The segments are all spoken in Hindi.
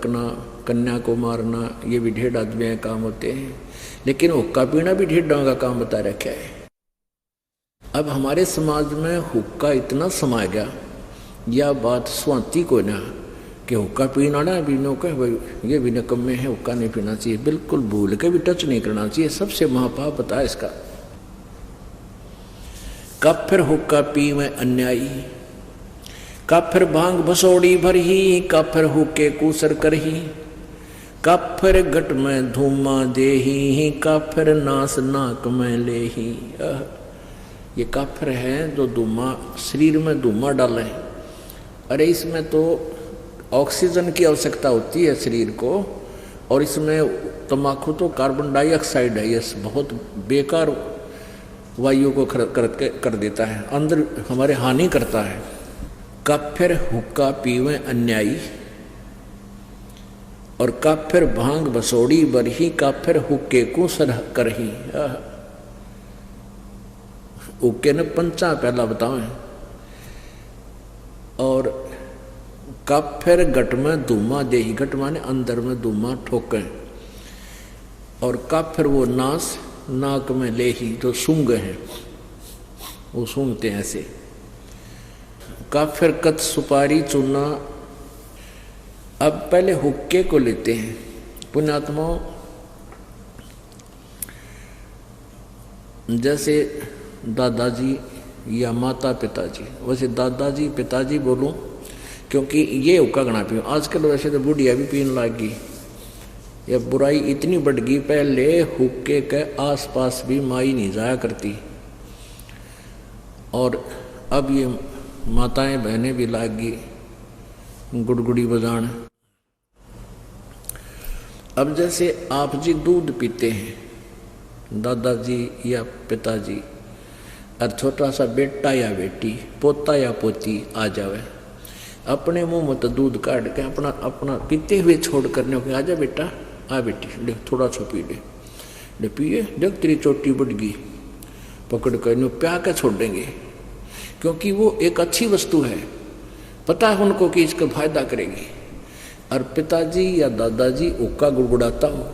पटकना, कन्या को मारना, ये भी ढेड आदमी के काम होते हैं। लेकिन हुक्का पीना भी ढेडों का काम बता रखा है। अब हमारे समाज में हुक्का इतना समा गया, यह बात स्वाति को ना कि हुक्का पीना ना पीनो के ये भी निकम्मे है, हुक्का नहीं पीना चाहिए। बिल्कुल भूल के भी टच नहीं करना चाहिए, सबसे महापाप बता है इसका। कब फिर हुक्का पी में अन्यायी, कब फिर भांग बसोड़ी भरही, कब फिर हुक्के कूसर करही, कब फिर गट में धूमा देही, कब फिर नास नाक में लेही। ये काफिर है जो धूमा शरीर में धूमा डाले। अरे इसमें तो ऑक्सीजन की आवश्यकता होती है शरीर को, और इसमें तम्बाकू तो कार्बन डाइऑक्साइड है, ये बहुत बेकार वायु को कर देता है, अंदर हमारे हानि करता है। कब फिर हुक्का पीवे अन्यायी, और कब फिर भांग बसोड़ी बरही, कब फिर हुक्के को सरह करही। हुक्के ने पंचा पहला बताओ, और कब फिर गट में धूमा देही, गट माने अंदर में धूमा ठोके, और कब फिर वो नास नाक में लेही, जो सूंघ हैं वो सूंघते हैं ऐसे। कब फिर कत सुपारी चूना। अब पहले हुक्के को लेते हैं पुण्यात्माओं, जैसे दादाजी या माता पिताजी, वैसे दादाजी पिताजी बोलूं क्योंकि ये हुक्का गणा पीऊँ। आजकल वैसे तो बुढ़िया भी पीने लग गई, यह बुराई इतनी बढ़ गई। पहले हुक्के के आसपास भी माई नहीं जाया करती, और अब ये माताएं बहनें भी लाग गई गुड़गुड़ी बजान। अब जैसे आप जी दूध पीते हैं दादाजी या पिताजी, और छोटा सा बेटा या बेटी, पोता या पोती आ जावे, अपने मुंह में तो दूध काट के अपना अपना पीते हुए छोड़ करने को, आजा बेटा, आ बेटी, देख थोड़ा सा पी ले पिए, देख तेरी चोटी बढ़ गई, पकड़ कर नो प्या के छोड़ देंगे, क्योंकि वो एक अच्छी वस्तु है, पता है उनको कि इसका फायदा करेगी। और पिताजी या दादाजी हुक्का गुड़गुड़ाता हो,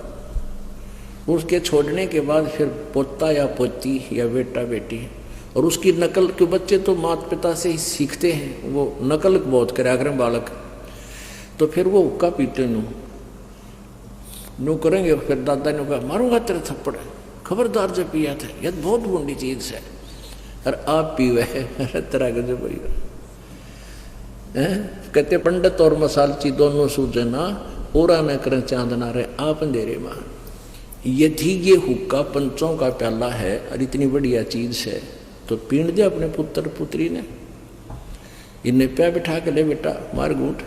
उसके छोड़ने के बाद फिर पोता या पोती या बेटा बेटी, और उसकी नकल के बच्चे तो माता पिता से ही सीखते हैं, वो नकल बहुत करा करें बालक, तो फिर वो हुक्का पीते नो करेंगे। फिर दादा ने कहा मारूंगा तेरे थप्पड़, खबरदार जब पिया था, यह बहुत बुरी चीज है, और आप पीवे तरह के जो भाई कहते पंडित और मसालची दोनों सूझे ना, ओरा में करें चांदना रहे आप अंधेरे मां। यदि ये हुक्का पंचों का प्याला है और इतनी बढ़िया चीज है, तो पीण दे अपने पुत्र पुत्री ने, इन्हें प्या बिठा के ले बेटा मार गूंठ,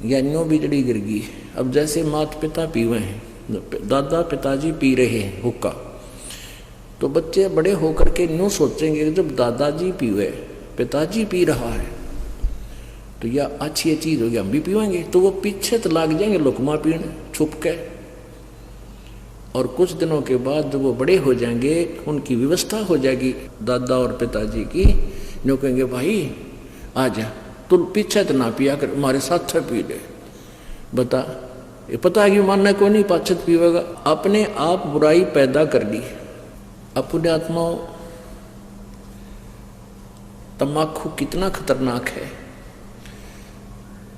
या न्यों बिजड़ी गिर गई। अब जैसे माता पिता पीवे हैं, दादा पिताजी पी रहे हैं हुक्का, तो बच्चे बड़े होकर के न्यों सोचेंगे कि जब दादाजी पीवे, पिताजी पी रहा है, तो यह अच्छी चीज होगी, हम भी पीवेंगे। तो वो पीछे तो लाग जाएंगे लुकमा पीने छुप के, और कुछ दिनों के बाद जब वो बड़े हो जाएंगे, उनकी व्यवस्था हो जाएगी दादा और पिताजी की, जो कहेंगे भाई आ जा, तू पीछे तो ना पिया कर, हमारे साथ पी ले। बता, ये पता है कि मानना कोई नहीं, पाछत पीवेगा। अपने आप बुराई पैदा कर ली। अपने आत्माओं, तम्बाकू कितना खतरनाक है,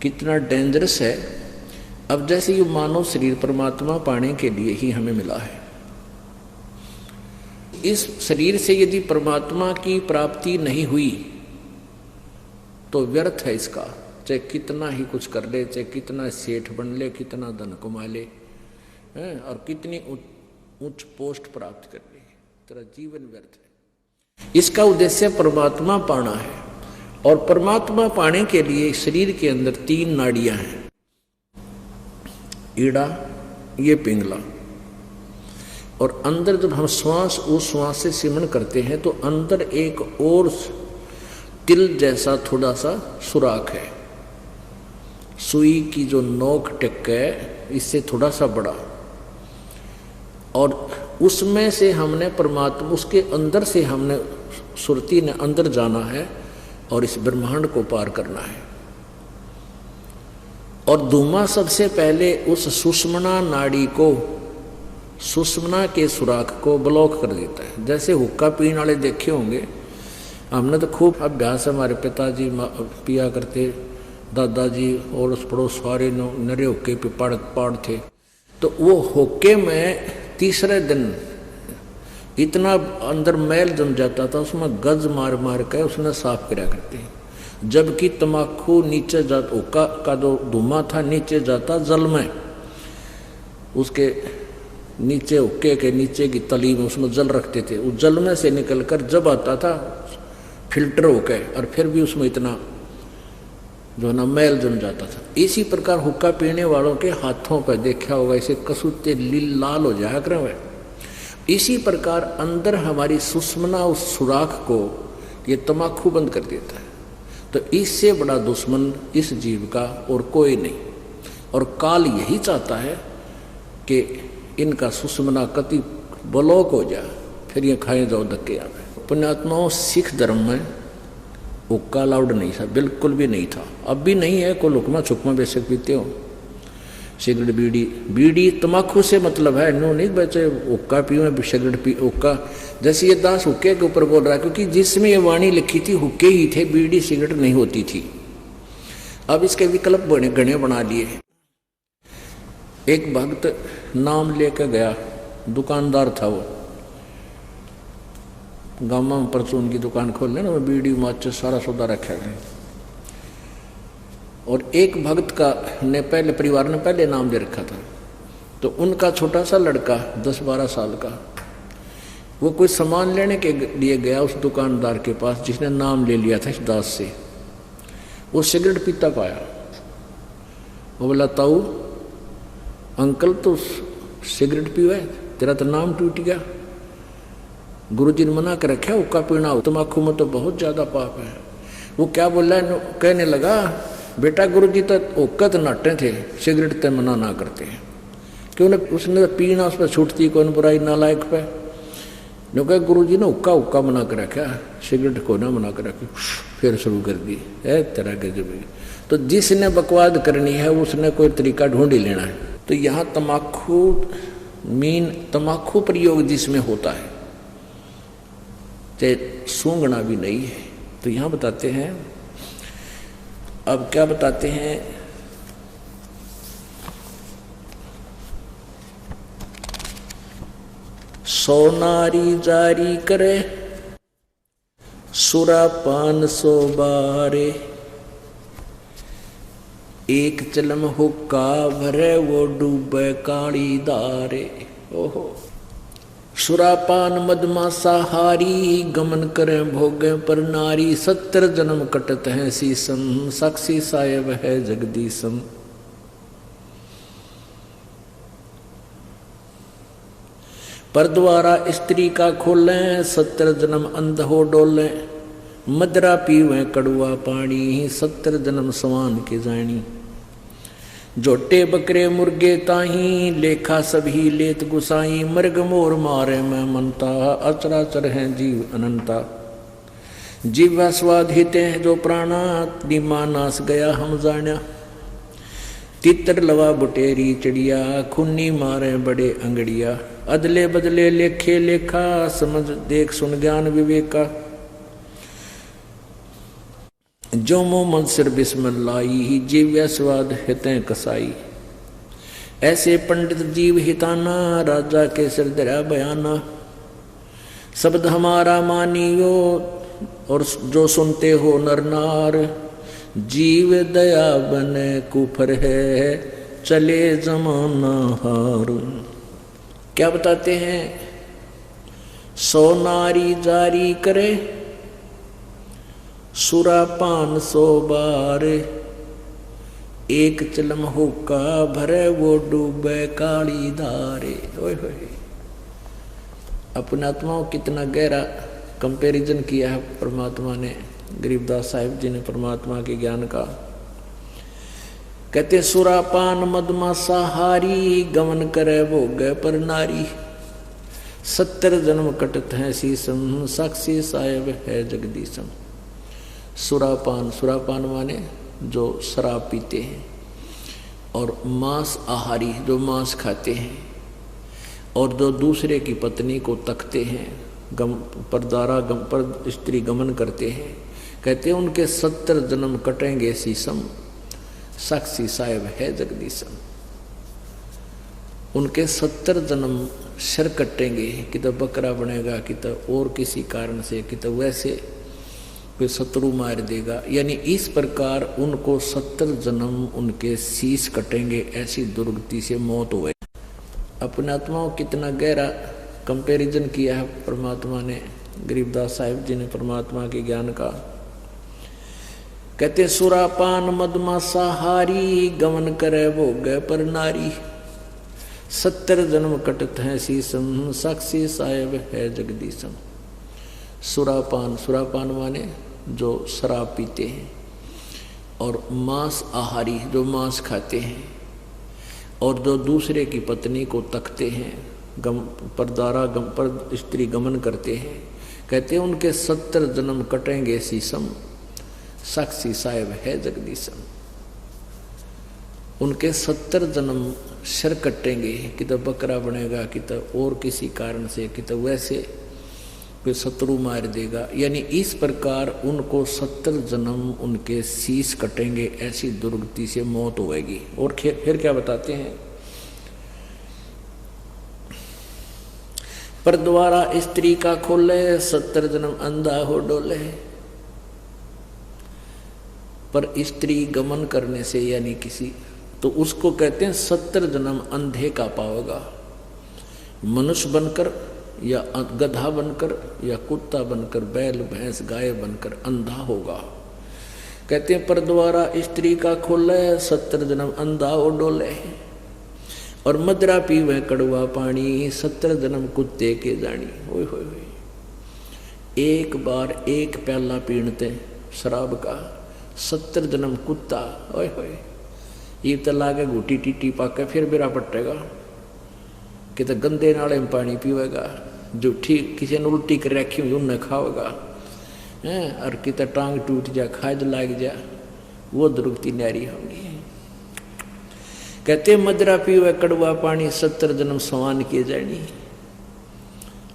कितना डेंजरस है। अब जैसे ये मानव शरीर परमात्मा पाने के लिए ही हमें मिला है, इस शरीर से यदि परमात्मा की प्राप्ति नहीं हुई तो व्यर्थ है इसका, चाहे कितना ही कुछ कर ले, चाहे कितना सेठ बन ले, कितना धन कमा ले, और कितनी उच्च पोस्ट प्राप्त कर ले, तेरा जीवन व्यर्थ है। इसका उद्देश्य परमात्मा पाना है, और परमात्मा पाने के लिए शरीर के अंदर 3 नाड़ियां हैं, ईड़ा, ये पिंगला, और अंदर जब हम श्वास उस श्वास से सिमरण करते हैं तो अंदर एक और तिल जैसा थोड़ा सा सुराख है, सुई की जो नोक टिक है इससे थोड़ा सा बड़ा, और उसमें से हमने परमात्मा, उसके अंदर से हमने सुरती ने अंदर जाना है और इस ब्रह्मांड को पार करना है। और धुआं सबसे पहले उस सुषुम्ना नाड़ी को, सुषुम्ना के सुराख को ब्लॉक कर देता है। जैसे हुक्का पीने वाले देखे होंगे, हमने तो खूब अभ्यास, हमारे पिताजी पिया करते, दादाजी और उस पड़ोस सारे नरे हुक्के पे पाड़ थे। तो वो हुक्के में तीसरे दिन इतना अंदर मैल जम जाता था, उसमें गज मार मार के उसने साफ किया करते हैं। जबकि तम्बाकू नीचे जाता, हुक्का का जो धुआं था नीचे जाता जल में, उसके नीचे हुक्के के नीचे की तली में उसमें जल रखते थे, उस जल में से निकलकर जब आता था फिल्टर होकर, और फिर भी उसमें इतना जो ना मैल जम जाता था। इसी प्रकार हुक्का पीने वालों के हाथों पर देखा होगा, इसे कसूते लाल हो जाया करें। इसी प्रकार अंदर हमारी सुषुम्ना उस सुराख को ये तम्बाकू बंद कर देता है। तो इससे बड़ा दुश्मन इस जीव का और कोई नहीं। और काल यही चाहता है कि इनका सुषुम्ना कति ब्लॉक हो जाए, फिर ये खाए जाओ धक्के आवे। पुण्यात्माओं, सिख धर्म में हुक्का अलाउड नहीं था, बिल्कुल भी नहीं था, अब भी नहीं है। कोई लुकमा छुकमा बेशक पीते हो, सिगरेट बीड़ी तम्बाकू से मतलब है, नो नहीं बचे हुक्का पियो सिगरेट पी हुक्का। जैसे ये दास हुक्के के ऊपर बोल रहा है, क्योंकि जिसमें ये वाणी लिखी थी हुक्के ही थे, बीड़ी सिगरेट नहीं होती थी। अब इसके विकल्प घने बना लिए। एक भक्त नाम लेकर गया, दुकानदार था वो, गाँव में परचून की दुकान खोल लेना, वो बीड़ी माचिस सारा सौदा रखा गया। और एक भक्त का ने पहले परिवार ने पहले नाम दे रखा था, तो उनका छोटा सा लड़का 10-12 साल का, वो कोई सामान लेने के लिए गया उस दुकानदार के पास जिसने नाम ले लिया था इस दास से। वो सिगरेट पीता पाया, वो बोला, ताऊ अंकल तो सिगरेट पीवे, तेरा तो नाम टूट गया, गुरुजी ने मना कर रखा हुक्का पीना, तम्बाकू में तो बहुत ज्यादा पाप है। वो क्या बोला, कहने लगा, बेटा गुरुजी तो हुक्का तो नाटे थे, सिगरेट तो मना ना करते हैं, क्यों न उसने पीना उस पर छूटती कौन बुराई नालायक पे। जो कहा गुरुजी ने हुक्का मना कर रखा, सिगरेट को ना मना कर रखी, फिर शुरू कर दी है तरह के जब। तो जिसने बकवाद करनी है उसने कोई तरीका ढूंढ ही लेना है। तो यहाँ तम्बाकू प्रयोग जिसमें होता है, चाहे सूंघना भी नहीं है। तो यहाँ बताते हैं, अब क्या बताते हैं, सोनारी जारी करे सुरापान 100 बारे, एक चलम हुक्का भरे वो डूबे काली दारे। ओहो, सुरापान मदमासाहारी गमन करें भोगे पर नारी, 70 जन्म कटत है सीसम, साक्षी साहेब है जगदीशम। पर द्वारा स्त्री का खोलें, 70 जन्म अंध हो डोलें, मदरा पीवें कड़ुआ पानी, 70 जन्म सवान के जानी। जोटे बकरे मुर्गे ताही, लेखा सभी लेत गुसाई, मर्ग मोर मारे मैं मनता, अचराचर हैं जीव अनंता। जीवा स्वाद हिते हैं जो प्राणा, निमा नास गया हम जाना। तितर लवा बुटेरी चिड़िया, खुन्नी मारे बड़े अंगड़िया। अदले बदले लेखे लेखा, समझ देख सुन ज्ञान विवेका। जो मोह मन सिर बिस्मिल्लाही, जीव्या स्वाद हितें कसाई। ऐसे पंडित जीव हिताना, राजा के सिर दरा बयाना। शब्द हमारा मानियो और जो सुनते हो नर नार, जीव दया बने कुफर है, चले जमाना हार। क्या बताते हैं, सोनारी जारी करे सुरापान 100 बार, एक चलम हुक्का भरे वो डूबे काली धारे। ओए होए, अपने आत्माओं कितना गहरा कंपैरिजन किया है परमात्मा ने, गरीबदास साहिब जी ने परमात्मा के ज्ञान का। कहते सुरापान मदमासाहारी, गमन करे भोगे पर नारी। 70 जन्म कटत है सीसम, साक्षी साहेब है जगदीशम। सुरापान, सुरापान माने जो शराब पीते हैं। और मांस आहारी जो मांस खाते हैं और जो दूसरे की पत्नी को तकते हैं, पर स्त्री गमन करते हैं, कहते हैं उनके 70 जन्म कटेंगे शीशम, साक्षी साहेब है जगदीशम। उनके 70 जन्म सिर कटेंगे, कि तो बकरा बनेगा, कि तो और किसी कारण से, कि तो वैसे कोई शत्रु मार देगा। यानी इस प्रकार उनको 70 जन्म उनके शीश कटेंगे, ऐसी दुर्गति से मौत हुए। अपने आत्माओं कितना गहरा कंपैरिजन किया है परमात्मा ने, गरीबदास साहिब जी ने परमात्मा के ज्ञान का। कहते सुरापान मदमासाहारी, गमन करे भोग पर नारी, 70 जन्म कटत है शीशम, साक्षी साहेब है जगदीशम। सुरापान माने जो शराब पीते हैं, और मांस आहारी जो मांस खाते हैं, और जो दूसरे की पत्नी को तकते हैं, पर स्त्री गमन करते हैं, कहते हैं उनके 70 जन्म कटेंगे शीशम, साक्षी साहेब है जगदीशम। उनके 70 जन्म सिर कटेंगे, कि तो बकरा बनेगा, कि तो और किसी कारण से, कि तो वैसे कोई शत्रु मार देगा। यानी इस प्रकार उनको 70 जन्म उनके शीश कटेंगे, ऐसी दुर्गति से मौत होगी। और फिर क्या बताते हैं, पर द्वारा स्त्री का खोले, 70 जन्म अंधा हो डोले। पर स्त्री गमन करने से यानी किसी, तो उसको कहते हैं 70 जन्म अंधे का पाओगा। मनुष्य बनकर या गधा बनकर या कुत्ता बनकर, बैल भैंस गाय बनकर अंधा होगा। कहते हैं पर द्वारा स्त्री का खोले, 70 जन्म अंधा हो डोले। और मदरा पीवे कड़वा पानी, 70 जन्म कुत्ते के जानी। ओए होए होए, एक बार एक प्याला पीणते शराब का, 70 जन्म कुत्ता। ओए होए, ये तो लागे घूटी टीटी पाके फिर बेरा पटेगा, कि तो गंदे नाले में पानी पीवेगा, जो ठीक किसी ने उल्टी कर रखी हुई उन्हें खाओगा, और कि तो टांग टूट जा, खाद लाग जा, वो दुर्गति न्यारी होगी। कहते मदरा पीवे कड़वा पानी, 70 जन्म समान किए जानी।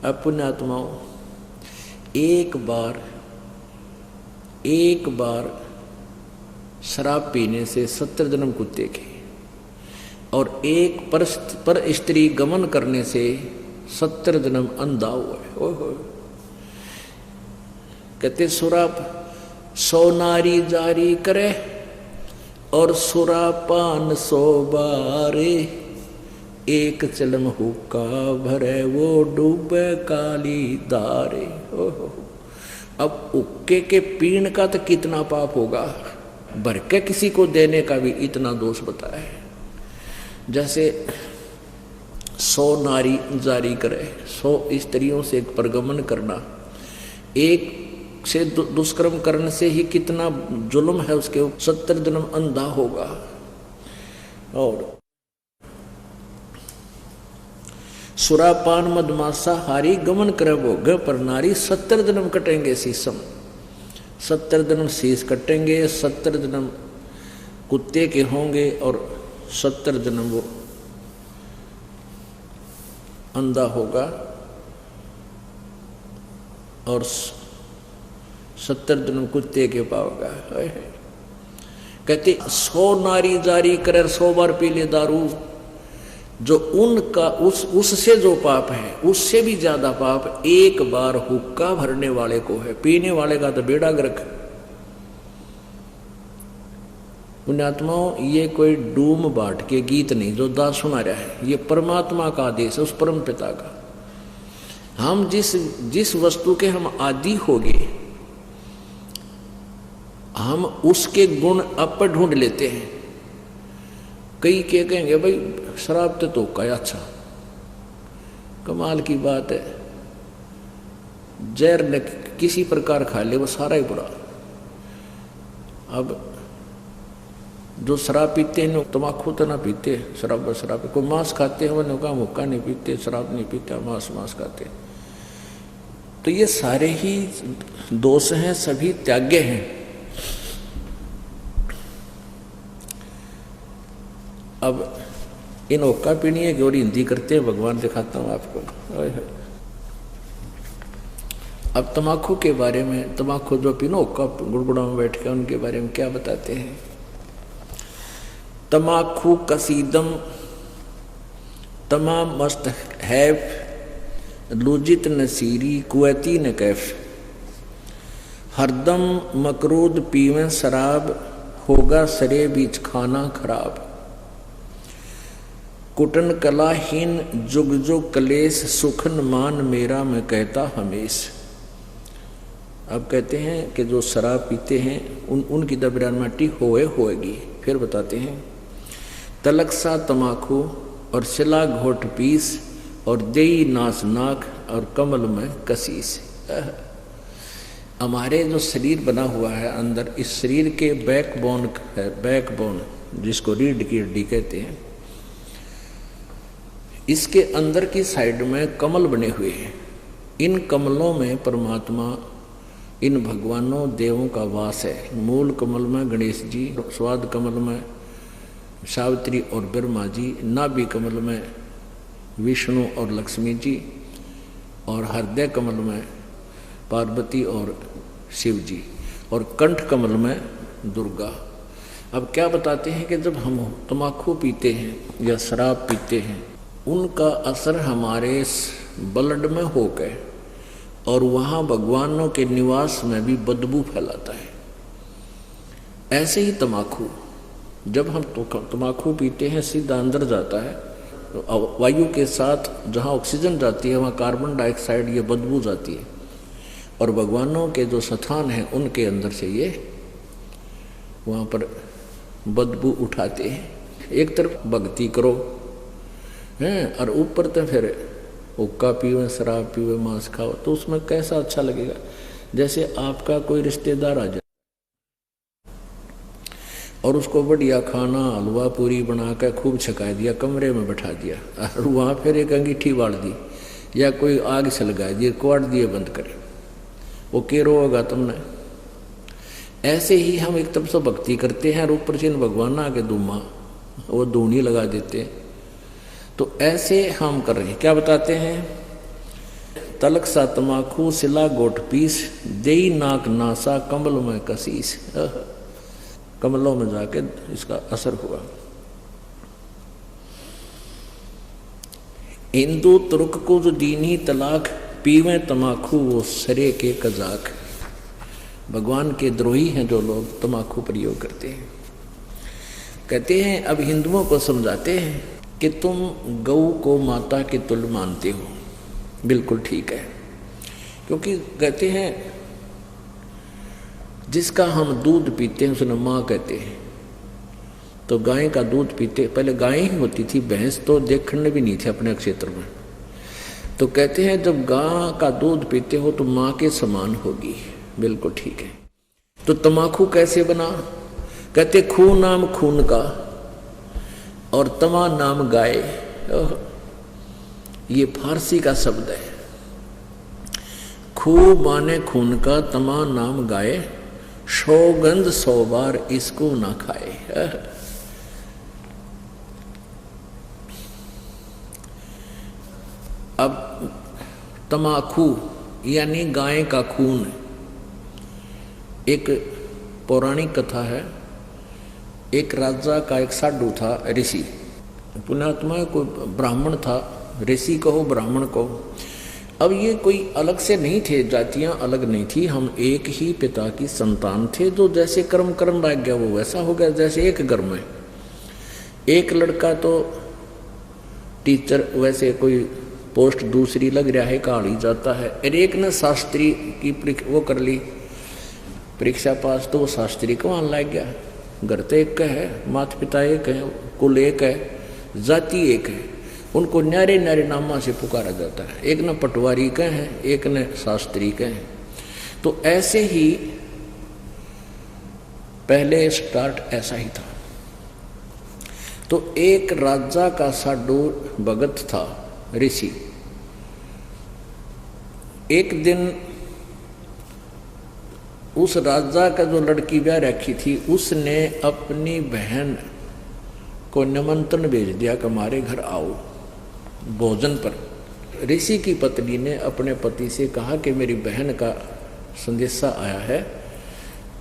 अपने आत्माओं, एक बार शराब पीने से 70 जन्म कुत्ते के, और एक पर स्त्री गमन करने से 70 जन्म अंधा हुआ। ओहो, कहते सुराप 100 नारी जारी करे, और सुरापान 100 बारे, एक चलम हुक्का भरे, वो डूबे काली धारे। ओहो, अब हुक्के के पीण का तो कितना पाप होगा, भर के किसी को देने का भी इतना दोष बताया है। जैसे 100 नारी जारी करे, 100 स्त्रियों से परगमन करना, एक से दुष्कर्म करने से ही कितना जुल्म है उसके, 70 जन्म अंधा होगा। और सुरापान मदमासा हारी, गमन करे भोग पर नारी, 70 जन्म कटेंगे शीशम, 70 जन्म शीश कटेंगे, 70 जन्म कुत्ते के होंगे, और 70 जन्म वो अंधा होगा, और 70 जन्म कुत्ते के पाओगा। कहते 100 नारी जारी करे, 100 बार पी ले दारू, जो उनका उससे जो पाप है उससे भी ज्यादा पाप एक बार हुक्का भरने वाले को है। पीने वाले का तो बेड़ा गर्क। पुण्यात्माओं, ये कोई डूम बाट के गीत नहीं जो दास सुना रहा है, ये परमात्मा का आदेश है, उस परम पिता का। हम जिस वस्तु के हम आदि हो गए, हम उसके गुण अप ढूंढ लेते हैं। कई के कहेंगे भाई शराब तो का अच्छा, कमाल की बात है, जहर न किसी प्रकार खा ले वो सारा ही बुरा। अब जो शराब पीते हैं तम्बाकू तो ना पीते, शराब कोई मांस खाते हैं, वो का मुक्का नहीं पीते, शराब नहीं पीते, मांस खाते। तो ये सारे ही दोष हैं, सभी त्याग्य हैं। अब इन हुक्का पीनी है कि और हिंदी करते हैं, भगवान दिखाता हूँ आपको। अब तमाकू के बारे में, तमाकू जो पीनो हुक्का गुड़गुड़ा में बैठ के, उनके बारे में क्या बताते हैं। तमाकू कसीदम तमाम मस्त हैफ लुजित नसीरी कुवैती न कैफ, हरदम मकरूद पीवें शराब होगा सरे बीच खाना खराब, कुटन कलाहीन जुग जुग कलेस सुखन मान मेरा मैं कहता हमेश। अब कहते हैं कि जो शराब पीते हैं उनकी दबरान माटी होएगी। फिर बताते हैं तलक सा तमाकू और सिला घोट पीस और देई नास नाक और कमल में कसीस। हमारे जो शरीर बना हुआ है अंदर, इस शरीर के बैकबोन है, बैकबोन जिसको रीढ़ की हड्डी कहते हैं, इसके अंदर की साइड में कमल बने हुए हैं। इन कमलों में परमात्मा, इन भगवानों देवों का वास है। मूल कमल में गणेश जी, स्वाद कमल में सावित्री और ब्रह्मा जी, नाभि कमल में विष्णु और लक्ष्मी जी, और हृदय कमल में पार्वती और शिव जी, और कंठ कमल में दुर्गा। अब क्या बताते हैं कि जब हम तम्बाकू पीते हैं या शराब पीते हैं, उनका असर हमारे ब्लड में हो गए और वहाँ भगवानों के निवास में भी बदबू फैलाता है। ऐसे ही तम्बाकू, जब हम तम्बाकू पीते हैं सीधा अंदर जाता है, तो वायु के साथ जहाँ ऑक्सीजन जाती है वहाँ कार्बन डाइऑक्साइड ये बदबू जाती है, और भगवानों के जो स्थान हैं उनके अंदर से ये वहाँ पर बदबू उठाते हैं। एक तरफ भक्ति करो हैं और ऊपर तो फिर हुक्का पीवे, शराब पीवे, मांस खाओ, तो उसमें कैसा अच्छा लगेगा। जैसे आपका कोई रिश्तेदार आ जाए और उसको बढ़िया खाना हलवा पूरी बना कर खूब छका दिया, कमरे में बैठा दिया और वहाँ फिर एक अंगीठी बाढ़ दी या कोई आग सलगा दिए, क्वाड़ दिए बंद करे, वो के रोगा तुमने। ऐसे ही हम एक तरफ से भक्ति करते हैं और ऊपर से भगवान आके धूमा वो धूनी लगा देते हैं। तो ऐसे हम कर रहे हैं। क्या बताते हैं, तलक सा तमाकू सिला गोट पीस देई नाक नासा कमल में कसीस। कमलों में जाके इसका असर हुआ। हिंदू तुर्क को जो दीनी तलाक पीवे तमाकू वो सरे के कजाक। भगवान के द्रोही हैं जो लोग तमाकू प्रयोग करते हैं। कहते हैं अब हिंदुओं को समझाते हैं कि तुम गऊ को माता के तुल्य मानते हो, बिल्कुल ठीक है, क्योंकि कहते हैं जिसका हम दूध पीते हैं उसने माँ कहते हैं। तो गाय का दूध पीते, पहले गाय ही होती थी, भैंस तो देखने भी नहीं थे अपने क्षेत्र में। तो कहते हैं जब गाय का दूध पीते हो तो माँ के समान होगी, बिल्कुल ठीक है। तो तमाकू कैसे बना, कहते खू नाम खून का और तमा नाम गाय। ये फारसी का शब्द है। खू माने खून का, तमा नाम गाय, सौगंध 100 बार इसको ना खाए। अब तमाकू यानी गाय का खून। एक पौराणिक कथा है, एक राजा का एक साधु था, ऋषि, पुण्यात्मा, कोई ब्राह्मण था, ऋषि कहो ब्राह्मण कहो। अब ये कोई अलग से नहीं थे, जातियां अलग नहीं थी, हम एक ही पिता की संतान थे। जो जैसे कर्म कर्म लग गया वो वैसा हो गया। जैसे एक घर में एक लड़का तो टीचर, वैसे कोई पोस्ट दूसरी लग रहा है, काढ़ी जाता है, और एक ने शास्त्री की वो कर ली परीक्षा पास, तो वो शास्त्री को वहाँ लग गया। घर तो एक है, माता पिता एक है, कुल एक है, जाति एक है, उनको न्यारे न्यारे नामा से पुकारा जाता है। एक न पटवारी के हैं, एक न शास्त्री के हैं। तो ऐसे ही पहले स्टार्ट ऐसा ही था। तो एक राजा का साधु भगत था, ऋषि। एक दिन उस राजा का जो लड़की ब्याह रखी थी, उसने अपनी बहन को निमंत्रण भेज दिया कि हमारे घर आओ भोजन पर। ऋषि की पत्नी ने अपने पति से कहा कि मेरी बहन का संदेशा आया है,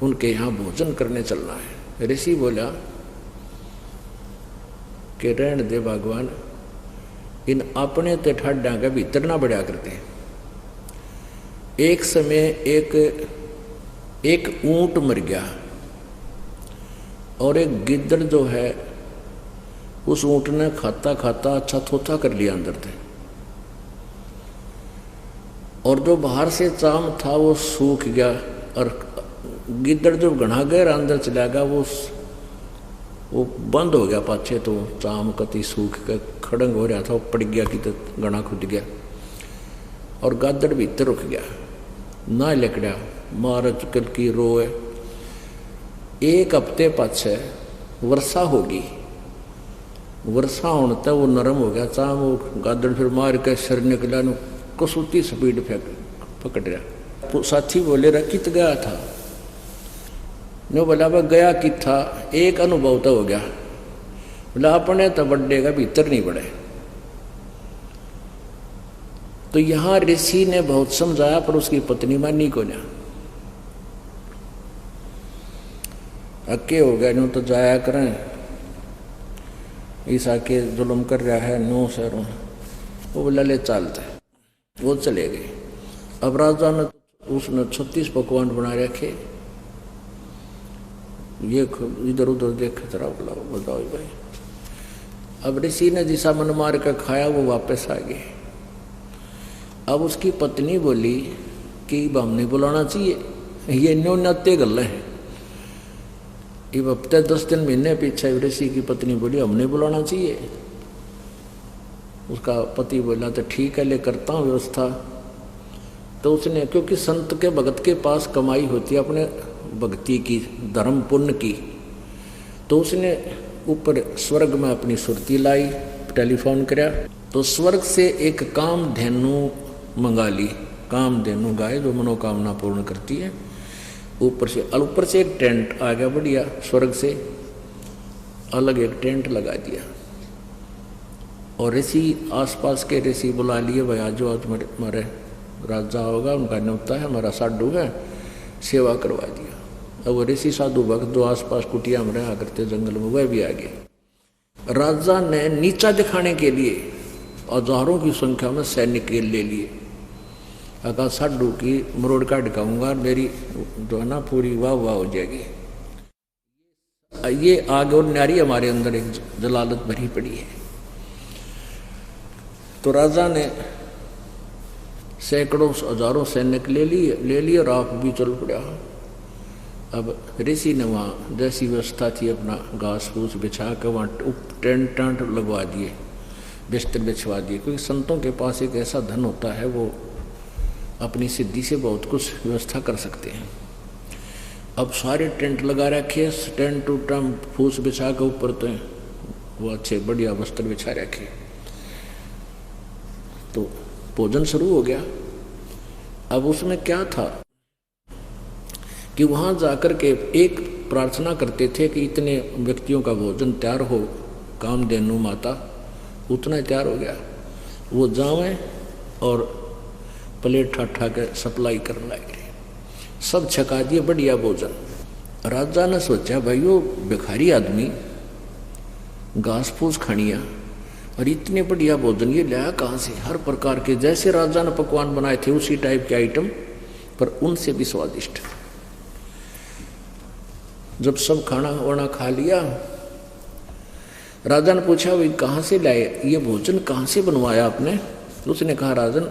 उनके यहाँ भोजन करने चलना है। ऋषि बोला कि रहने दे भगवान, इन अपने ते ठाड्या के भीतर ना बढ़िया करते हैं। एक समय एक ऊंट मर गया और एक गिद्दड़ जो है उस ऊंट ने खाता खाता अच्छा थोथा कर लिया अंदर थे, और जो बाहर से चाम था वो सूख गया, और गिद्दड़ जो घना गहरा अंदर चला गया वो बंद हो गया पाछे, तो चाम कति सूख के खड़ंग हो रहा था, वो पड़ गया कि तो घना खुद गया, और गादड़ भीतर रुक गया ना लकड़ा मार चुकल की रोए। एक हफ्ते पाछे वर्षा होगी, वर्षा होने तक वो नरम हो गया चाम, वो गादड़ फिर मार के सिर निकला, कसौती स्पीड फेंक पकड़ रहा। साथी बोले रहा कित गया था, नो बोला वह गया कि था, एक अनुभव तो हो गया, बोला अपने तो बड्डे का भीतर नहीं बढ़े। तो यहां ऋषि ने बहुत समझाया पर उसकी पत्नी मानी को ना, अक्के हो गया नो तो जाया करें, ईसा के जुल्म कर रहा है नो सरों। वो बोला ले चलते, वो चले गए। अब राजा ने उसने 36 पकवान बना रखे, ये इधर उधर देख जरा बताओ भाई। अब ऋषि ने जिसा मन मार कर खाया वो वापस आ गए। अब उसकी पत्नी बोली कि हम नहीं बुलाना चाहिए, ये न्योन्यते गल है। अब हफ्ते 10 दिन महीने पीछे ऋषि की पत्नी बोली हम नहीं बुलाना चाहिए। उसका पति बोला तो ठीक है ले करता हूँ व्यवस्था। तो उसने, क्योंकि संत के भगत के पास कमाई होती है अपने भक्ति की, धर्म पुण्य की, तो उसने ऊपर स्वर्ग में अपनी सुरती लाई, टेलीफोन कराया, तो स्वर्ग से एक कामधेनु मंगा ली। कामधेनु गाय जो मनोकामना पूर्ण करती है। ऊपर से एक टेंट आ गया बढ़िया, स्वर्ग से अलग एक टेंट लगा दिया, और ऋषि आसपास के ऋषि बुला लिए, भाई आज जो आज हमारे राजा होगा उनका न्योता है, हमारा साधु है, सेवा करवा दिया। अब वो ऋषि साधु भक्त जो आसपास कुटिया में रहा करते जंगल में, वह भी आ गए। राजा ने नीचा दिखाने के लिए हजारों की संख्या में सैनिक ले लिए। अगर साधु की मरोड़ का ढकाऊंगा, मेरी जो है ना पूरी वाह वाह हो जाएगी। ये आग और न्यारी हमारे अंदर एक जलालत भरी पड़ी है। तो राजा ने सैकड़ों हजारों सैनिक ले लिए और आप भी चल पड़ा। अब ऋषि ने वहाँ जैसी व्यवस्था थी अपना घास फूस बिछा कर वहाँ टेंट लगवा दिए, बिस्तर बिछवा दिए, क्योंकि संतों के पास एक ऐसा धन होता है वो अपनी सिद्धि से बहुत कुछ व्यवस्था कर सकते हैं। अब सारे टेंट लगा रखे, टेंट फूस बिछा के ऊपर तो वो अच्छे बढ़िया वस्त्र बिछा रखे। तो भोजन शुरू हो गया। अब उसमें क्या था कि वहां जाकर के एक प्रार्थना करते थे कि इतने व्यक्तियों का भोजन तैयार हो, कामधेनु माता उतना तैयार हो गया, वो जावें और प्लेट ठाठा के सप्लाई करने लगे। सब छका दिए बढ़िया भोजन। राजा ने सोचा भाई वो भिखारी आदमी घास फूस खानिया और इतने बढ़िया भोजन ये लाया कहाँ से, हर प्रकार के जैसे राजा ने पकवान बनाए थे उसी टाइप के आइटम, पर उनसे भी स्वादिष्ट। जब सब खाना वाना खा लिया, राजा ने पूछा भाई कहाँ से लाए ये भोजन, कहाँ से बनवाया आपने? तो उसने कहा राजन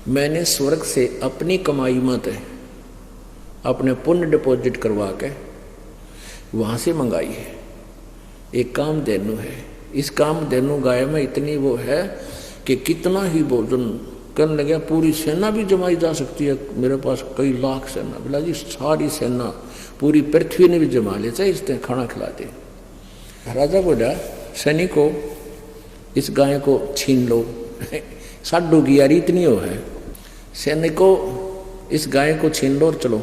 मैंने स्वर्ग से अपनी कमाई मत है, अपने पुण्य डिपॉजिट करवा के वहाँ से मंगाई है। एक कामधेनु है, इस कामधेनु गाय में इतनी वो है कि कितना ही भोजन करने लगे पूरी सेना भी जमाई जा सकती है। मेरे पास कई लाख सेना, बोला जी सारी सेना पूरी पृथ्वी ने भी जमा ले, चाहे इसने खाना खिला दे। राजा बोला सैनिकों इस गाय को छीन लो। साडू की यारी इतनी हो है, सैनिकों इस गाय को छीन लो और चलो,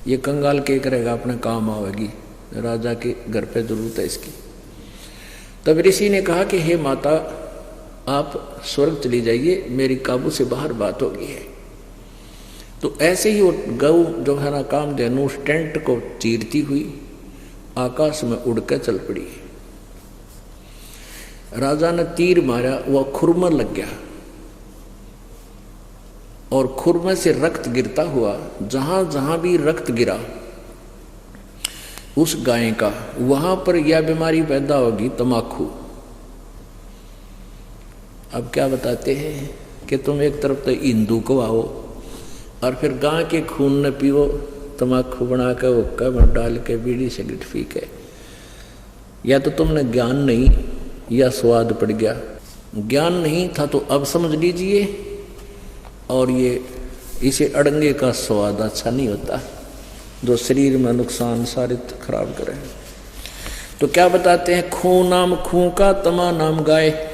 ये कंगाल के करेगा अपने काम आवेगी, राजा के घर पे जरूरत है इसकी। तब ऋषि ने कहा कि हे माता, आप स्वर्ग चली जाइए, मेरी काबू से बाहर बात हो गई है। तो ऐसे ही वो गऊ जो है ना कामधेनु उस टेंट को चीरती हुई आकाश में उड़कर चल पड़ी। राजा ने तीर मारा, वह खुर में लग गया और खुर में से रक्त गिरता हुआ जहां जहां भी रक्त गिरा उस गाय का, वहां पर यह बीमारी पैदा होगी, तमाकू। अब क्या बताते हैं कि तुम एक तरफ तो हिंदू को आओ और फिर गाय के खून न पियो, तमाकू बना कर हुक्का में डाल के बीड़ी सिगरेट पी के। या तो तुमने ज्ञान नहीं या स्वाद पड़ गया। ज्ञान नहीं था तो अब समझ लीजिए, और ये इसे अड़ंगे का स्वाद अच्छा नहीं होता जो शरीर में नुकसान सारे खराब करे। तो क्या बताते हैं, खून नाम खूं का, तमा नाम गाय,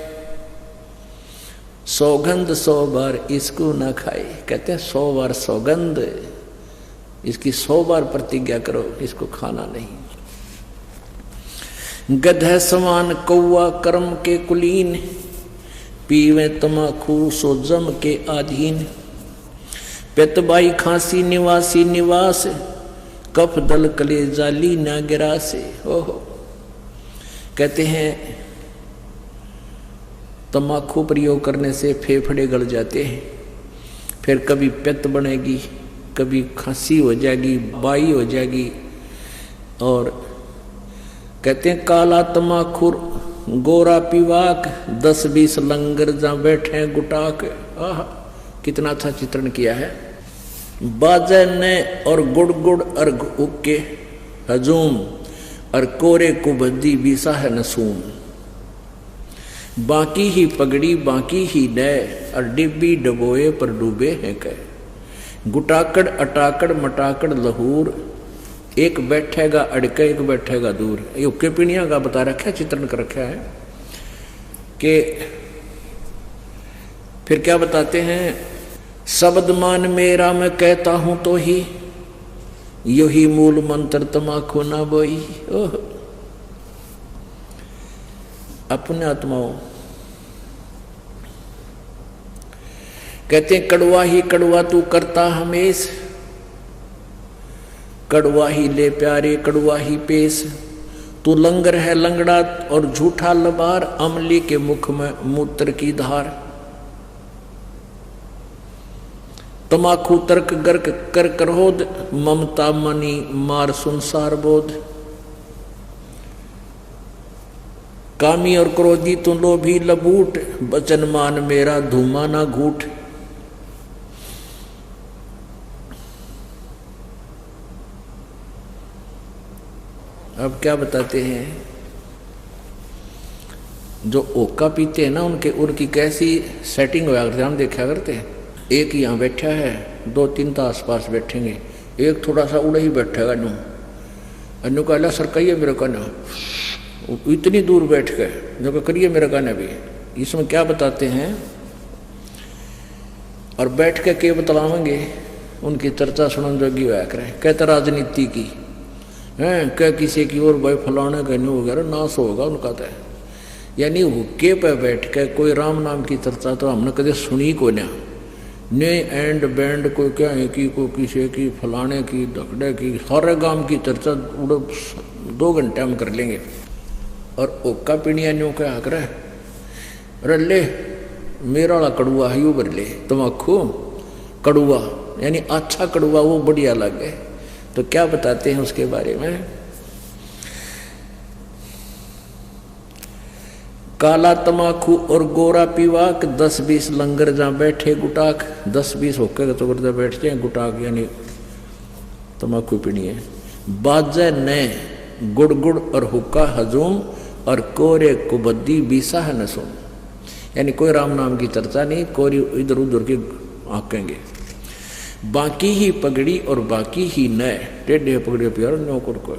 सौगंध 100 बार इसको ना खाए। कहते हैं 100 बार सौगंध, इसकी 100 बार प्रतिज्ञा करो, इसको खाना नहीं। गधे समान कौआ कर्म के कुलीन, पीवे तमाकू सो जम के आधीन। पेतबाई खांसी निवासी निवास, कफ दल कले जाली ना गिरा से। ओहो, कहते हैं तमाकू प्रयोग करने से फेफड़े गल जाते हैं, फिर कभी पित्त बनेगी, कभी खांसी हो जाएगी, बाई हो जाएगी। और कहते हैं काला तमाखुर गोरा पीवाक, 10-20 लंगर जा बैठे गुटाक। आह, कितना अच्छा चित्रण किया है। बाजे ने और गुड़ गुड़ और उक्के हजूम, और कोरे कुबद्दी बीसा है नसूम। बाकी ही पगड़ी बाकी ही डे, और डिब्बी डबोए पर डूबे हैं कह। गुटाकड़ अटाकड़ मटाकड़ लहूर, एक बैठेगा अड़के एक बैठेगा दूर। ये उक्के पीणिया का बता रखा है, चित्रण कर रखा है। कि फिर क्या बताते हैं, शब्द मान मेरा मैं कहता हूं तो ही, यो ही मूल मंत्र तमाकू ना बोई। ओह, अपने आत्माओं कहते हैं कड़वा ही कड़वा तू करता हमेश, कड़वा ही ले प्यारे कड़वा ही पेश। तू लंगर है लंगड़ा और झूठा लबार, अमली के मुख में मूत्र की धार। तमाकू तर्क गर्क कर करोध, ममता मनी मार संसार बोध। कामी और क्रोधी तू लोभी लबूट, बचन मान मेरा धूमा ना घूट। अब क्या बताते हैं, जो ओका पीते हैं ना उनकी कैसी सेटिंग होया करते हम देखा करते हैं। एक यहाँ बैठा है, 2-3 तो आसपास बैठेंगे, एक थोड़ा सा उड़ा ही बैठेगा नू, अन्नू का सर कहिए मेरे कहना, इतनी दूर बैठ गए जो करिए मेरे कहना भी। इसमें क्या बताते हैं, और बैठ के के बतलावेंगे, उनकी चर्चा सुनन जोगी होया करें। कहते राजनीति की हैं, क्या किसी की और भाई फलाने का नहीं वगैरह नाश होगा उनका। तो यानी हुक्के पे बैठ के कोई राम नाम की चर्चा तो हमने कदे सुनी को ना, ने एंड बैंड कोई क्या है कि कोई किसी की फलाने की दखड़े की, सारे गांव की चर्चा 2 घंटे हम कर लेंगे। और ओका पीणिया न्यू क्या हक रहा है, अरे ले मेरा वाला कड़ुआ है यू भर ले, तमाकू कड़ुआ यानी अच्छा कड़ुआ वो बढ़िया लगे। तो क्या बताते हैं उसके बारे में, काला तमाकू और गोरा पीवाक, 10-20 लंगर जहाँ बैठे गुटाक। 10-20 होकर तो करते बैठ जाए गुटाक यानी तमाकू पीनी है। बाजे ने गुड़ गुड़ और हुक्का हजूम, और कोरे कुबद्दी बीसा है नसूम। यानी कोई राम नाम की चर्चा नहीं, कोई इधर उधर की आंकेंगे। बाकी ही पगड़ी और बाकी ही नए, टेढ़े पगड़ी प्यार नौकर को।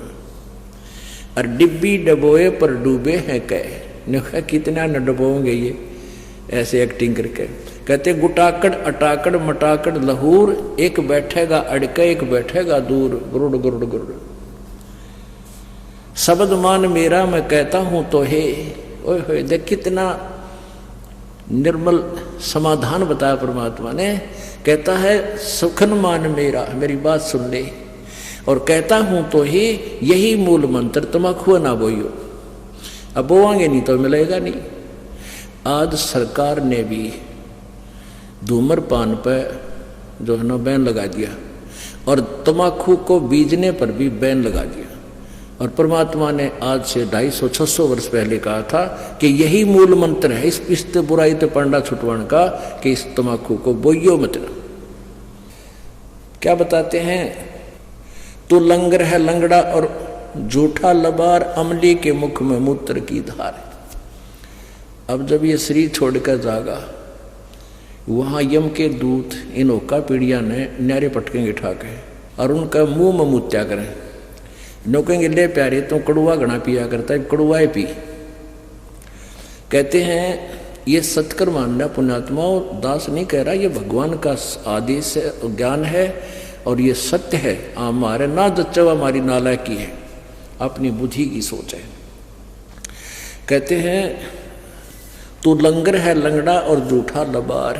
और डिब्बी डबोए पर डूबे हैं कह, ने कितना न डबोंगे ये ऐसे एक्टिंग करके। कहते गुटाकड़ अटाकड़ मटाकड़ लहूर, एक बैठेगा अड़के एक बैठेगा दूर। गुरुड़ गुरुड़ गुरुड़। शब्द मान मेरा मैं कहता हूं तो हे, ओए होए, देख कितना निर्मल समाधान बताया परमात्मा ने। कहता है सुखन मान मेरा, मेरी बात सुन ले, और कहता हूं तो ही यही मूल मंत्र, तमाकू ना बोइयो। अब बोवांगे नहीं तो मिलेगा नहीं। आज सरकार ने भी धूम्रपान पर जो है ना बैन लगा दिया, और तमाकू को बीजने पर भी बैन लगा दिया। और परमात्मा ने आज से 250-600 वर्ष पहले कहा था कि यही मूल मंत्र है इस बुराई ते पंडा छुटवाण का, कि इस तमाकू को बोइयो मत ना। क्या बताते हैं, तू लंगर है लंगड़ा और झूठा लबार, अमली के मुख में मूत्र की धार। अब जब ये शरीर छोड़कर जागा, वहां यम के दूत इन ओका पीड़िया ने न्यारे पटकेंगे ठाके, और उनका मुंह में मुत्या करें। नोकेंगे ले प्यारे तो कड़ुआ घना पिया करता है, कड़ुआ पी। कहते हैं ये सत्कर मानना पुण्यात्माओं, दास नहीं कह रहा, ये भगवान का आदेश है, ज्ञान है, और ये सत्य है। हमारे ना जच्चवा हमारी नालायकी है, अपनी बुद्धि की सोच है। कहते हैं तू लंगर है लंगड़ा और झूठा लबार,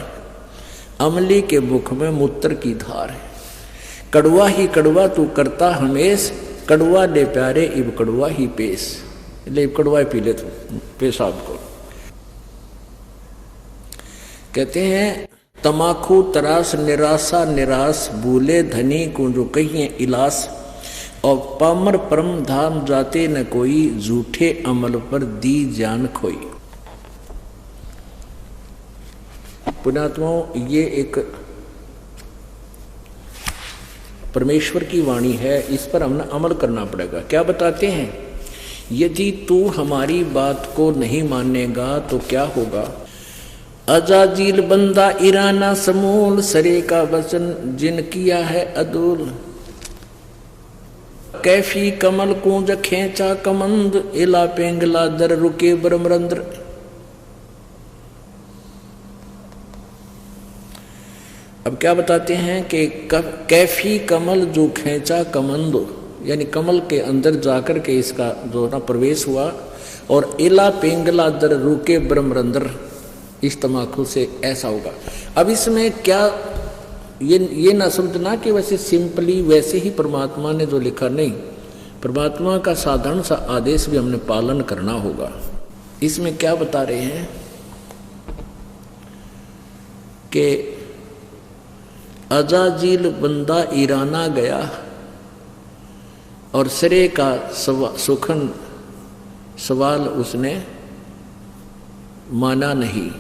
अमली के मुख में मूत्र की धार। कड़वा ही कड़वा तू करता हमेश, कड़वा ले प्यारे इब कड़वा ही पेश। ले कड़वा पी ले तू पेशाब को। कहते हैं तमाकू तरास निराशा निराश, भूले धनी को जो कहिए इलास, और पामर परम धाम जाते न कोई, झूठे अमल पर दी जान खोई। पुण्यात्माओं, ये एक परमेश्वर की वाणी है, इस पर हमने अमल करना पड़ेगा। क्या बताते हैं, यदि तू हमारी बात को नहीं मानेगा तो क्या होगा। अजाजील बंदा ईराना समूल, सरे का वचन जिन किया है अदूल। कैफी कमल कूंज खेचा कमंद, इला पेंगला दर रुके ब्रह्मरंद्र। अब क्या बताते हैं कि कैफी कमल जो खेचा कमंद, यानी कमल के अंदर जाकर के इसका जो ना प्रवेश हुआ, और इला पेंगला दर रुके ब्रह्मरंद्र, इस तमाकू से ऐसा होगा। अब इसमें क्या ये ना समझना कि वैसे सिंपली वैसे ही परमात्मा ने जो लिखा, नहीं, परमात्मा का साधारण सा आदेश भी हमने पालन करना होगा। इसमें क्या बता रहे हैं कि अजाजील बंदा ईराना गया और सिरे का सुखन सवाल उसने माना नहीं।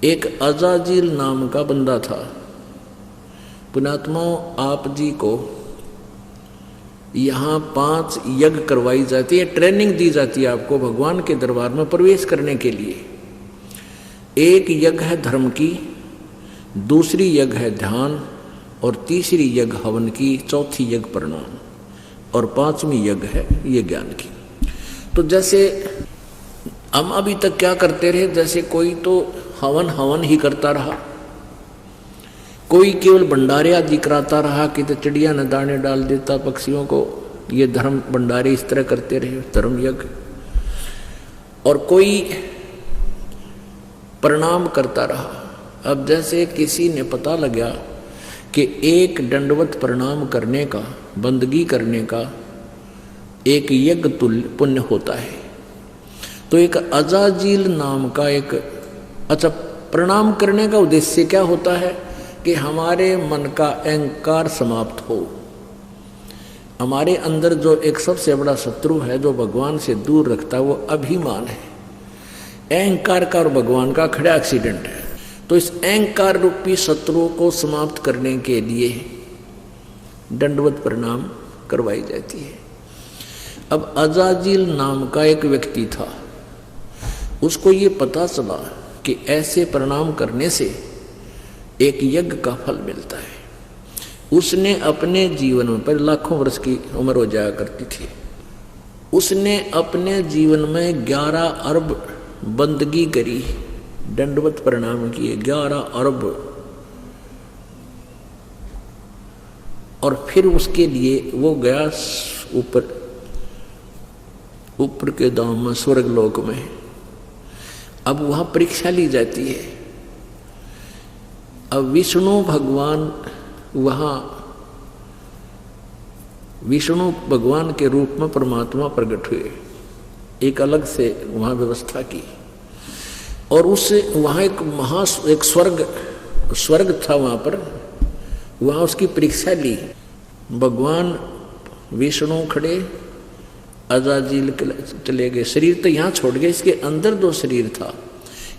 एक अजाजील नाम का बंदा था। पुण्यात्माओं, आप जी को यहाँ 5 यज्ञ करवाई जाती है, ट्रेनिंग दी जाती है आपको भगवान के दरबार में प्रवेश करने के लिए। एक यज्ञ है धर्म की, दूसरी यज्ञ है ध्यान, और तीसरी यज्ञ हवन की, चौथी यज्ञ प्रणाम, और 5वीं यज्ञ है ये ज्ञान की। तो जैसे हम अभी तक क्या करते रहे, जैसे कोई तो हवन ही करता रहा, कोई केवल भंडारे आदि कराता रहा कि तो चिड़िया न दाने डाल देता पक्षियों को, ये धर्म भंडारे इस तरह करते रहे, धर्म यज्ञ। और कोई प्रणाम करता रहा। अब जैसे किसी ने पता लगा कि एक दंडवत प्रणाम करने का, बंदगी करने का एक यज्ञ तुल्य पुण्य होता है, तो एक अजाजील नाम का एक, अच्छा, प्रणाम करने का उद्देश्य क्या होता है कि हमारे मन का अहंकार समाप्त हो। हमारे अंदर जो एक सबसे बड़ा शत्रु है जो भगवान से दूर रखता है, वो अभिमान है। अहंकार का और भगवान का खड़ा एक्सीडेंट है। तो इस अहंकार रूपी शत्रु को समाप्त करने के लिए दंडवत प्रणाम करवाई जाती है। अब अजाजील नाम का एक व्यक्ति था, उसको ये पता चला कि ऐसे प्रणाम करने से एक यज्ञ का फल मिलता है। उसने अपने जीवन में, पर लाखों वर्ष की उम्र हो जाया करती थी, उसने अपने जीवन में 11 अरब बंदगी करी, दंडवत प्रणाम किए 11 अरब, और फिर उसके लिए वो गया ऊपर ऊपर के धाम में, स्वर्ग लोक में। अब वहां परीक्षा ली जाती है। अब विष्णु भगवान वहां, विष्णु भगवान के रूप में परमात्मा प्रकट हुए, एक अलग से वहां व्यवस्था की। और उससे वहां एक स्वर्ग था वहां पर, वहां उसकी परीक्षा ली। भगवान विष्णु खड़े, अजाजील चले गए। शरीर तो यहाँ छोड़ गए, इसके अंदर 2 शरीर था।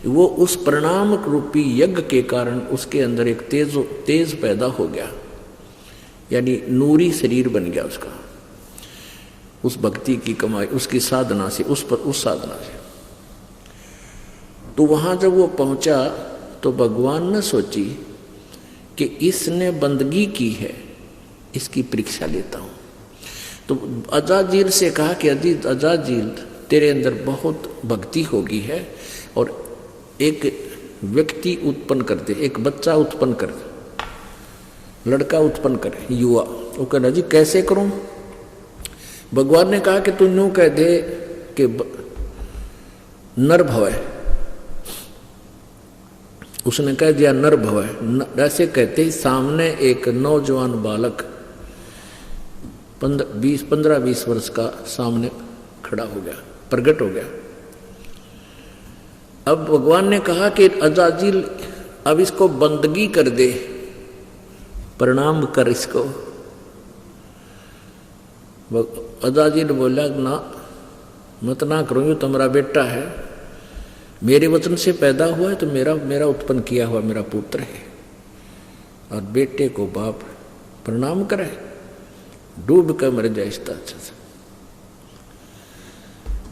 वो उस प्रणाम रूपी यज्ञ के कारण उसके अंदर एक तेज पैदा हो गया, यानी नूरी शरीर बन गया उसका, उस भक्ति की कमाई, उसकी साधना से, उस साधना से। तो वहां जब वो पहुंचा तो भगवान ने सोची कि इसने बंदगी की है, इसकी परीक्षा लेता हूं। तो अजाजील से कहा कि अजाजील, तेरे अंदर बहुत भक्ति होगी है, और एक व्यक्ति उत्पन्न कर दे, एक बच्चा उत्पन्न कर दे, लड़का उत्पन्न करे, युवा। वो कहना जी कैसे करूं? भगवान ने कहा कि तू यूं कह दे कि नर भव है। उसने कह दिया नर भव है। ऐसे कहते ही सामने एक नौजवान बालक 15-20 वर्ष का सामने खड़ा हो गया, प्रकट हो गया। अब भगवान ने कहा कि अजाजील अब इसको बंदगी कर दे, प्रणाम कर इसको। अजाजील बोला ना, मत ना करूँ, तुम्हारा बेटा है, मेरे वचन से पैदा हुआ है, तो मेरा उत्पन्न किया हुआ मेरा पुत्र है, और बेटे को बाप प्रणाम करे, डूब कर मर जाए इसका अच्छा से।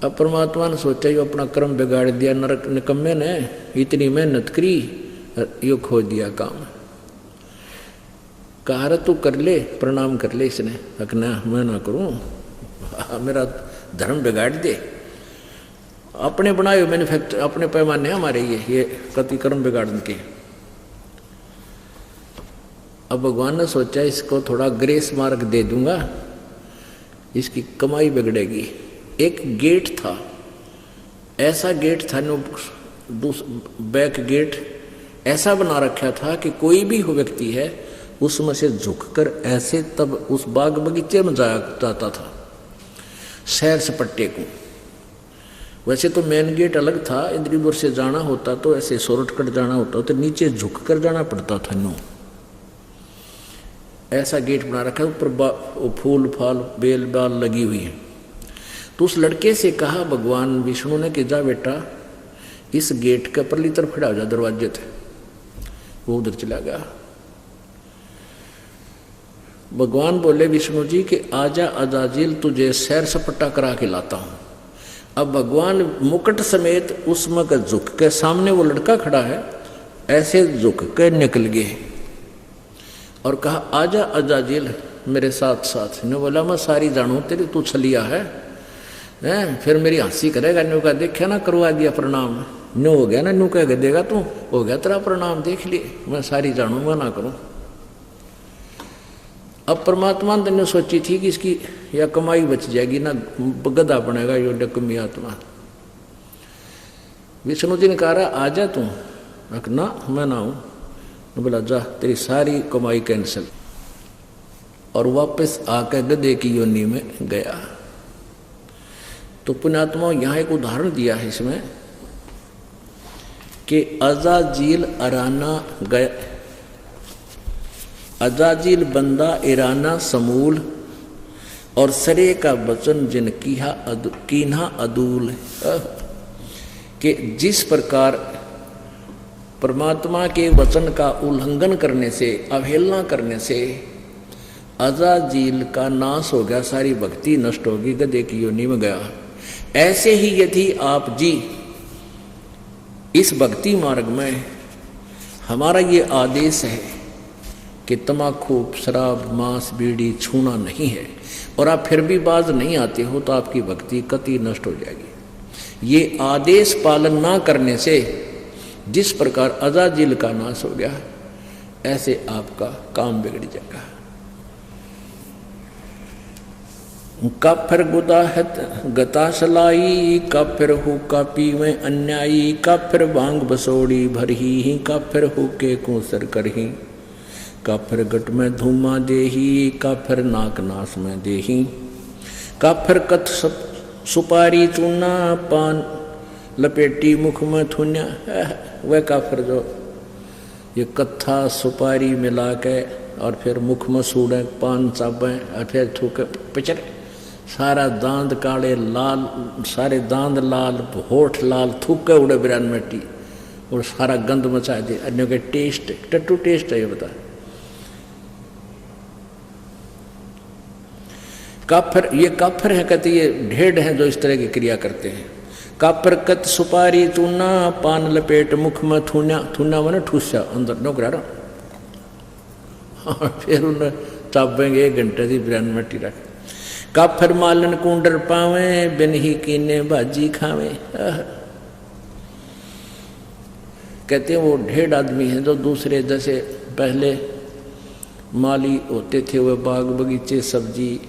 अब परमात्मा ने सोचा यो अपना कर्म बिगाड़ दिया, नरक निकम्मे ने इतनी मेहनत करी, यो खो दिया काम। कहा तू कर ले, प्रणाम कर ले। इसने ना मैं ना करूं, मेरा धर्म बिगाड़ दे। अपने बनाए हुए मैन्युफैक्चर, अपने पैमाने हमारे ये कति कर्म बिगाड़ने के। अब भगवान ने सोचा इसको थोड़ा ग्रेस मार्क दे दूंगा, इसकी कमाई बिगड़ेगी। एक गेट था, ऐसा गेट था, बैक गेट ऐसा बना रखा था कि कोई भी व्यक्ति है उसमें से झुककर ऐसे तब उस बाग बगीचे में जाता था, सैर सपट्टे को। वैसे तो मेन गेट अलग था, इंद्रीपुर से जाना होता तो ऐसे शॉर्टकट जाना होता तो नीचे झुककर जाना पड़ता था। नो ऐसा गेट बना रखा है, ऊपर फूल फाल बेल बाल लगी हुई है। तो उस लड़के से कहा भगवान विष्णु ने कि जा बेटा इस गेट के परली तरफ खड़ा हो जा, दरवाजे थे। वो उधर चला गया। भगवान बोले विष्णु जी कि आजा अजाजील, तुझे सैर सपट्टा करा के लाता हूं। अब भगवान मुकुट समेत उसमें का झुक के, सामने वो लड़का खड़ा है, ऐसे झुक के निकल गए और कहा आजा अजाजील मेरे साथ साथ। ने बोला मैं सारी जानू तेरी, तू छलिया है, फिर मेरी हंसी करेगा। न्यू का देखा ना, करवा दिया प्रणाम, न्यू हो गया ना, न्यू कह देगा तू हो गया तेरा प्रणाम, देख लिए मैं सारी जानू, मैं ना करूं। अब परमात्मा ने सोची थी कि इसकी या कमाई बच जाएगी ना, गधा बनेगा यो डकमी आत्मा। विष्णु जी ने कहा आजा तू, ना मैं ना हूं। बोला जा तेरी सारी कमाई कैंसिल, और वापस आकर गधे की योनि में गया। तो पुण्यात्मा यहाँ एक उदाहरण दिया है इसमें कि अजाजील अराना गया, अजाजील बंदा इराना समूल, और सरे का वचन जिन कीन्हा अदूल। कि जिस प्रकार परमात्मा के वचन का उल्लंघन करने से, अवहेलना करने से अजाजील का नाश हो गया, सारी भक्ति नष्ट होगी, गधे की योनि में गया। ऐसे ही यदि आप जी इस भक्ति मार्ग में, हमारा ये आदेश है कि तम्बाकू शराब मांस बीड़ी छूना नहीं है, और आप फिर भी बाज नहीं आते हो, तो आपकी भक्ति कतई नष्ट हो जाएगी। ये आदेश पालन ना करने से जिस प्रकार अजाजील का नाश हो गया, ऐसे आपका काम बिगड़ जाएगा। काफिर गुदाहत गता सलाई, काफिर हो कापी में अन्यायी, काफिर भांग बसोड़ी भरही, काफिर हो के कोसर करही, काफिर गट में धूमा देही, काफिर नाक नास में देही, काफिर कथ सुपारी चूना, पान लपेटी मुख में थुन्या। वह काफिर जो ये कत्था सुपारी मिला के और फिर मुख में सूड़े, पान चाबे और फिर थूके पिचरे, सारा दांत काले लाल, सारे दांत लाल, होठ लाल, थूके उड़े बिरान मिट्टी और सारा गंद मचा दे। अन्यों के टेस्ट टट्टू टेस्ट है ये बता। काफिर, ये काफिर है कहते ये ढेड हैं जो इस तरह की क्रिया करते हैं। काफिर कत सुपारी चूना, पान लपेट मुख में थूना, थूना मैंने ठूसा अंदर नौकरा और फिर उन्हें चाबेंगे 1 घंटे की बिरान मिट्टी रख। काफिर मालन कुंडर पावे, बिन ही कीने भाजी खावे। कहते हैं वो ढेड आदमी है जो दूसरे जैसे पहले माली होते थे, वह बाग बगीचे सब्जी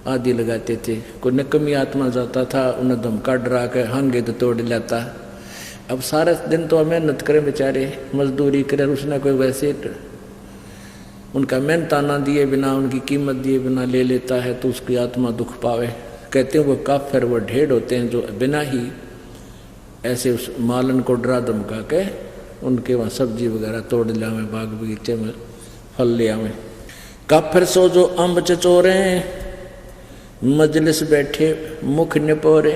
आदि लगाते थे। कोई नकमी आत्मा जाता था, उन्हें धमका डरा के हांगे तो तोड़ लाता। अब सारा दिन तो मेहनत करें बेचारे, मजदूरी करें, उसने कोई वैसे उनका मेहनताना दिए बिना, उनकी कीमत दिए बिना ले लेता है तो उसकी आत्मा दुख पावे। कहते हैं वो काफिर, वो ढेड होते हैं जो बिना ही ऐसे उस मालन को डरा धमका के उनके वहाँ सब्जी वगैरह तोड़ लावे, बाग बगीचे में फल ले आवे। काफिर सो जो अम्ब चचोरे, मजलिस बैठे मुख निपोरे।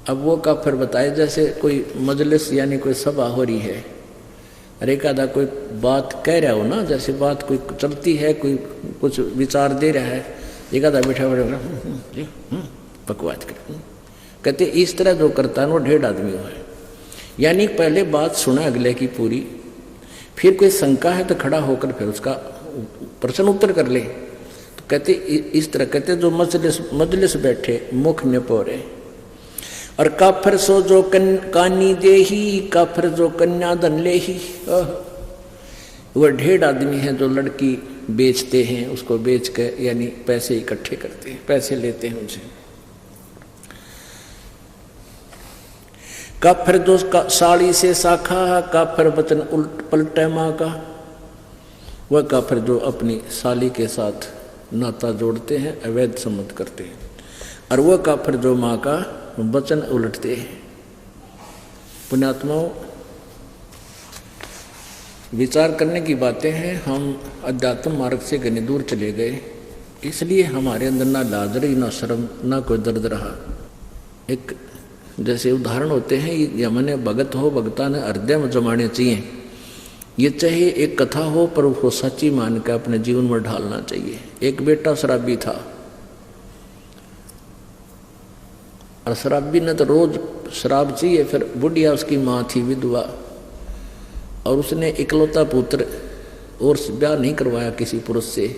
अब वो काफिर बताए जैसे कोई मजलिस यानी कोई सभा हो रही है, अरे एक आधा कोई बात कह रहा हो ना, जैसे बात कोई चलती है, कोई कुछ विचार दे रहा है, एक आधा बैठा बैठा बकवास कर। कहते इस तरह जो करता है वो ढेड आदमी हो है। यानी पहले बात सुना अगले की पूरी, फिर कोई शंका है तो खड़ा होकर फिर उसका प्रश्न उत्तर कर ले। तो कहते इस तरह कहते जो मजलिस बैठे मुख निपोरे। और काफिर सो जो कानी देही, काफिर जो कन्या धन ले ही। वह ढेड आदमी है जो लड़की बेचते हैं, उसको बेच के यानी पैसे इकट्ठे करते हैं, पैसे लेते हैं उनसे। काफिर जो साड़ी से साखा, काफिर वचन उल्ट पलटे माँ का। वह काफिर जो अपनी साली के साथ नाता जोड़ते हैं, अवैध संबंध करते हैं। और वह काफिर जो माँ का वचन उलटते हैं। पुण्यात्माओं, विचार करने की बातें हैं। हम अध्यात्म मार्ग से घनी दूर चले गए, इसलिए हमारे अंदर ना लाज रही, ना शर्म, ना कोई दर्द रहा। एक जैसे उदाहरण होते हैं, ये मैंने भगत हो भगता ने हृदय में जमाने चाहिए। ये चाहे एक कथा हो पर उसको सच्ची मान कर अपने जीवन में ढालना चाहिए। एक बेटा शराबी था और शराबी ने तो रोज शराब चाहिए। फिर बुढ़िया उसकी माँ थी विधवा, और उसने इकलौता पुत्र और ब्याह नहीं करवाया किसी पुरुष से,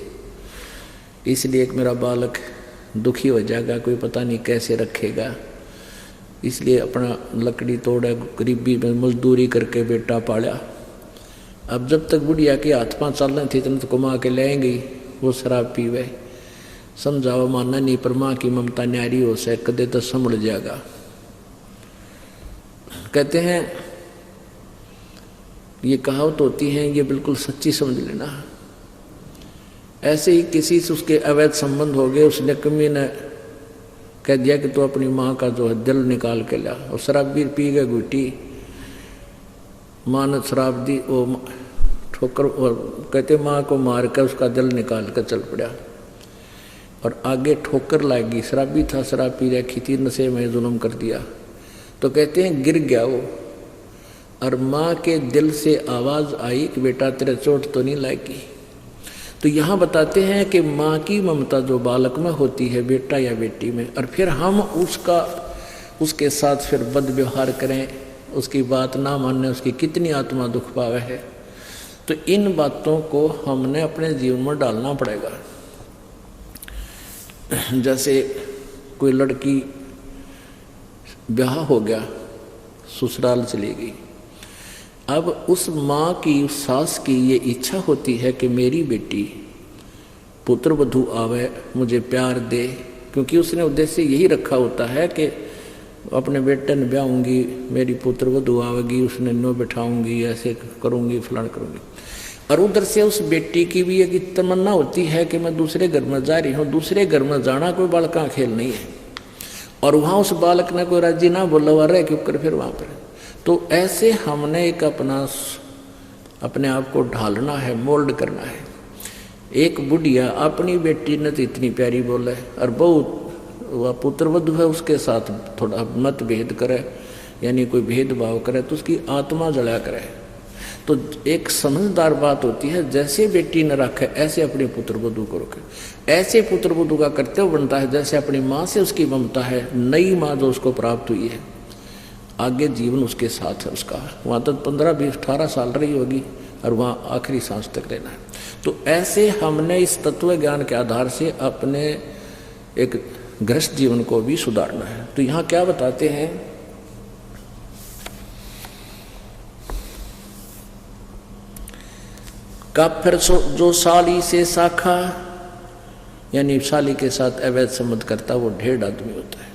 इसलिए एक मेरा बालक दुखी हो जाएगा, कोई पता नहीं कैसे रखेगा, इसलिए अपना लकड़ी तोड़ा, गरीबी में मजदूरी करके बेटा पाला। अब जब तक बुढ़िया के हाथ पाँव चल रहे थे इतना तो कमा के लाएंगी, वो शराब पीवे। समझावा मानना नहीं, पर माँ की ममता न्यारी हो से कदे तो संभल जाएगा। कहते हैं ये कहावत होती है, ये बिल्कुल सच्ची समझ लेना। ऐसे ही किसी से उसके अवैध संबंध हो गए, उसने कमी ने कह दिया कि तू अपनी माँ का जो है दिल निकाल के ला, और शराब भी पी गए घुटी। माँ ने शराब दी, वो ठोकर, और कहते माँ को मार कर उसका दिल निकाल कर चल पड़ा, और आगे ठोकर लागी। शराबी था, शराब पी रखी थी, नशे में जुल्म कर दिया। तो कहते हैं गिर गया वो, और माँ के दिल से आवाज़ आई कि बेटा तेरे चोट तो नहीं लागी। तो यहाँ बताते हैं कि माँ की ममता जो बालक में होती है, बेटा या बेटी में, और फिर हम उसके साथ फिर बदव्यवहार करें, उसकी बात ना माने, उसकी कितनी आत्मा दुख पावे है। तो इन बातों को हमने अपने जीवन में डालना पड़ेगा। जैसे कोई लड़की ब्याह हो गया, ससुराल चली गई, अब उस माँ की, उस सास की ये इच्छा होती है कि मेरी बेटी पुत्र वधू आवे मुझे प्यार दे, क्योंकि उसने उद्देश्य यही रखा होता है कि अपने बेटे ने ब्याहूंगी, मेरी पुत्र वधू आवेगी, उसने नो बैठाऊंगी, ऐसे करूंगी, फलान करूंगी। और उधर से उस बेटी की भी एक तमन्ना होती है कि मैं दूसरे घर में जा रही हूँ। दूसरे घर में जाना कोई बालक का खेल नहीं है, और वहाँ उस बालक ने कोई राजी ना बोला हुआ रह क्यों कर फिर वहाँ पर। तो ऐसे हमने एक अपने आप को ढालना है, मोल्ड करना है। एक बुढ़िया अपनी बेटी ने तो इतनी प्यारी बोले, और बहुत वह पुत्र वधू है उसके साथ थोड़ा मतभेद करे, यानी कोई भेदभाव करे तो उसकी आत्मा जला करे। तो एक समझदार बात होती है, जैसे बेटी न रखे ऐसे अपने पुत्र वधू को रखे। ऐसे पुत्र वधू का कर्तव्य बनता है जैसे अपनी माँ से उसकी ममता है, नई माँ जो उसको प्राप्त हुई है, आगे जीवन उसके साथ है उसका। वहाँ तक 15, 20, 18 साल रही होगी और वहाँ आखिरी सांस तक रहना है। तो ऐसे हमने इस तत्व ज्ञान के आधार से अपने एक गृहस्थ जीवन को भी सुधारना है। तो यहाँ क्या बताते हैं, काफिर जो साली से शाखा, यानी साली के साथ अवैध संबंध करता वो ढेर आदमी होता है।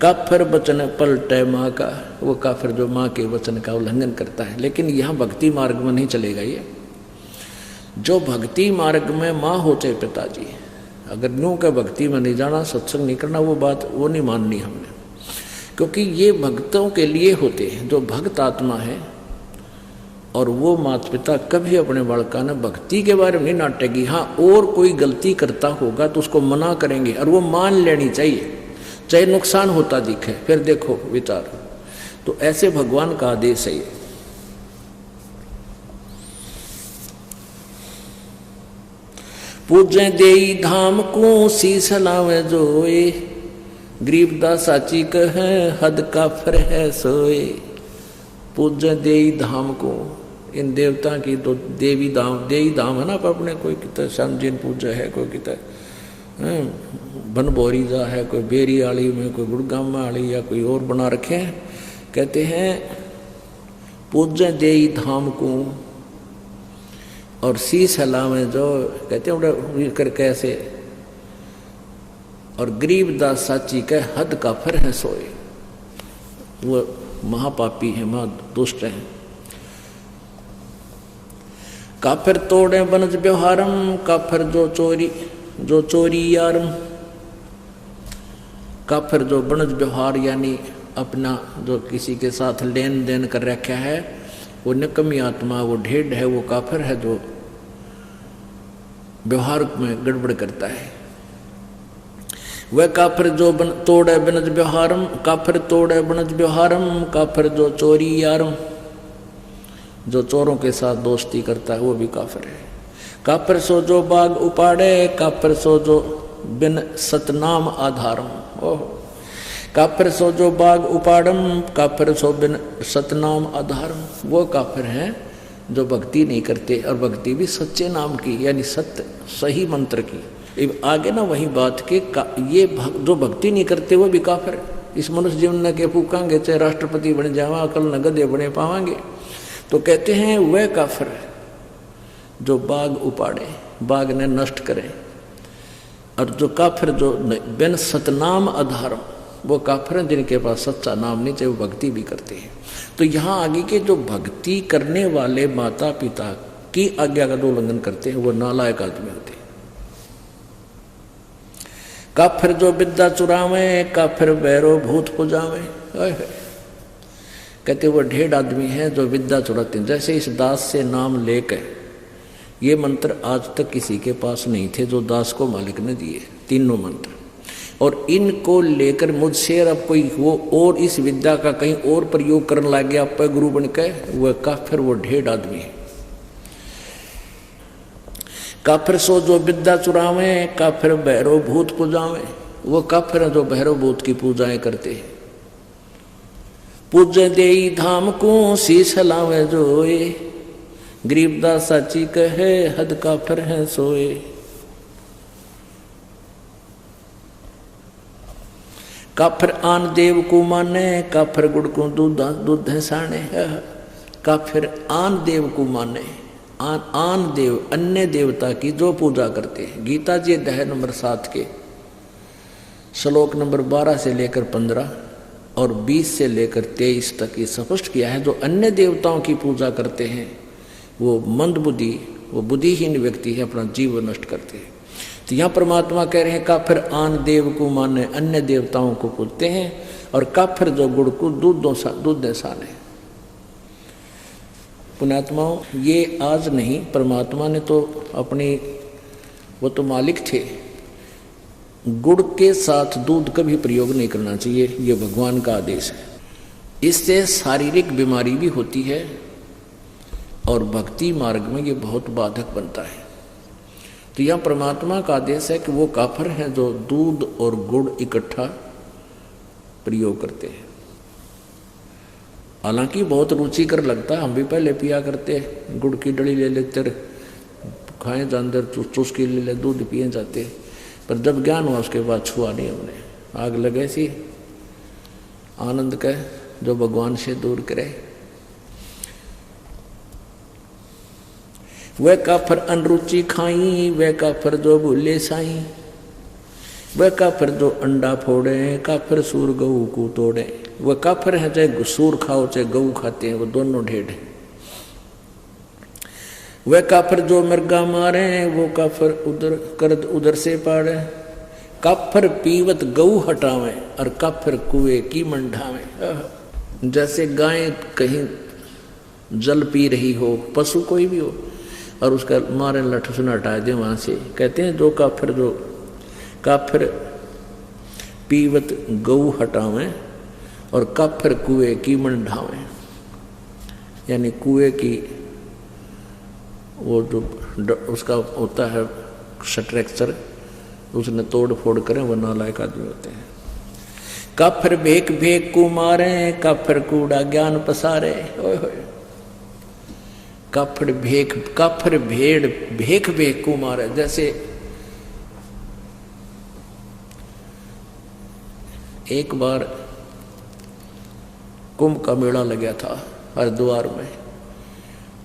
काफिर वचन पलटे माँ का, वो काफिर जो माँ के वचन का उल्लंघन करता है। लेकिन यहाँ भक्ति मार्ग में नहीं चलेगा। ये जो भक्ति मार्ग में माँ होते पिताजी, अगर यूँ के भक्ति में नहीं जाना, सत्संग नहीं करना, वो बात वो नहीं माननी हमने, क्योंकि ये भक्तों के लिए होते हैं जो भक्त आत्मा है। और वो माता पिता कभी अपने बालका ने भक्ति के बारे में नहीं नाटेगी। हाँ, और कोई गलती करता होगा तो उसको मना करेंगे, और वो मान लेनी चाहिए, चाहे नुकसान होता दिखे, फिर देखो विचार। तो ऐसे भगवान का आदेश है ये। पूजे देई धाम को शीश लावे जोए, गरीबदास साची कहे हद काफिर है सोए। पूजे देई धाम को, इन देवता की तो देवी धाम है ना, अपने कोई कितना श्यामजीन पूजा है, कोई कितना बनभोरी जा है, कोई बेरी आली में, कोई गुड़गाम आली, या कोई और बना रखे हैं। कहते हैं पूजे देई धाम को और शीश हलावे जो, कहते हैं करके ऐसे। और गरीबदास साची के हद काफिर है सोए, वो महापापी है, महादुष्ट है। काफिर तोड़े बनज व्यवहारम, काफिर जो चोरी यारम। काफिर जो बनज व्यवहार, यानी अपना जो किसी के साथ लेन देन कर रखा है, वो निकम्मी आत्मा, वो ढेढ़ है, वो काफिर है जो व्यवहार में गड़बड़ करता है। वह काफिर जो तोड़े बनज व्यवहारम, काफिर तोड़े बनज व्यवहारम। काफिर जो चोरी यारम, जो चोरों के साथ दोस्ती करता है वो भी काफिर है। काफिर सो जो बाग उपाड़े, काफिर सो जो बिन सतनाम आधारम। ओह, काफिर सो जो बाग उपाड़म, काफिर सो बिन सतनाम आधारम। वो काफिर हैं जो भक्ति नहीं करते, और भक्ति भी सच्चे नाम की, यानी सत्य सही मंत्र की। आगे ना वही बात के ये जो भक्ति नहीं करते वो भी काफिर है। इस मनुष्य जीवन न के फूकांगे, चाहे राष्ट्रपति बन जावा, कल न गधे बने पावांगे। तो कहते हैं वह काफिर है जो बाग उपाड़े, बाग ने नष्ट करे। और जो काफिर जो बिन सतनाम आधारम, वो काफिर हैं जिनके पास सच्चा नाम नहीं, चाहे वो भक्ति भी करते हैं। तो यहाँ आगे के जो भक्ति करने वाले माता पिता की आज्ञा का जो उल्लंघन करते हैं वो नालायक आदमी होते हैं। काफिर जो विद्या चुरावे, काफिर बैरो भूत पुजावे। कहते वो ढेर आदमी है जो विद्या चुराते हैं। जैसे इस दास से नाम लेकर, ये मंत्र आज तक किसी के पास नहीं थे जो दास को मालिक ने दिए, तीनों मंत्र। और इनको लेकर मुझसे अब कोई वो और इस विद्या का कहीं और प्रयोग करने लग गया, आप गुरु बन के, वह काफिर, वो ढेर आदमी है। काफिर सो जो विद्या चुरावे, काफिर भैरव भूत पूजावे। वो काफिर जो भैरव भूत की पूजाएं करते हैं। पूजे देई धाम को शीश लावे जोए, गरीबदास साची कहे हद काफिर है सोए। काफिर आन देव को माने, काफिर गुड़ को दूध है साने। काफिर आन देव को माने, आन देव अन्य देवता की जो पूजा करते हैं। गीता जी अध्याय नंबर 7 के श्लोक नंबर 12 से लेकर 15 और 20 से लेकर 23 तक ये स्पष्ट किया है, जो अन्य देवताओं की पूजा करते हैं वो मंदबुद्धि, वो बुद्धिहीन व्यक्ति है, अपना जीवन नष्ट करते हैं। तो यहाँ परमात्मा कह रहे हैं काफिर आन देव को माने अन्य देवताओं को पूजते हैं, और काफिर जो गुड़ को दूध दे साने। पुण्यात्माओं, ये आज नहीं, परमात्मा ने तो अपनी, वो तो मालिक थे, गुड़ के साथ दूध कभी प्रयोग नहीं करना चाहिए, ये भगवान का आदेश है। इससे शारीरिक बीमारी भी होती है और भक्ति मार्ग में ये बहुत बाधक बनता है। तो यह परमात्मा का आदेश है कि वो काफिर हैं जो दूध और गुड़ इकट्ठा प्रयोग करते हैं। हालांकि बहुत रुचिकर लगता है, हम भी पहले पिया करते, गुड़ की डली ले लेते, खाएं जानदर चूस के ले दूध पिए जाते, पर जब ज्ञान हुआ उसके बाद छुआ नहीं हमने। आग लगे सी आनंद का जो भगवान से दूर करे। वह काफिर अनरुचि खाई, वह काफिर जो भूले साई, वह काफिर जो अंडा फोड़े, काफिर सूर गऊ को तोड़े। वह काफिर है चाहे सूर खाओ चाहे गऊ खाते हैं, वो दोनों ढेड़ हैं। वह काफिर जो मृगा मारे, वो काफिर उधर करद उधर से पाड़े। काफिर पीवत गऊ हटावे और काफिर कुएं की मंडावे। जैसे गाय कहीं जल पी रही हो, पशु कोई भी हो, और उसका मारे लठ से हटा दे वहां से, कहते हैं जो काफिर पीवत गऊ हटावे और काफिर कुएं की मंडावे। यानी कुएं की वो जो उसका होता है स्ट्रक्चर, उसने तोड़ फोड़ करें, वो नालायक आदमी होते हैं। काफिर भेक भेक को मारे, काफिर कूड़ा ज्ञान पसारे। ओए होए, काफिर भेड़ भेक भेक को मारे। जैसे एक बार कुंभ का मेला लगा था हरिद्वार में,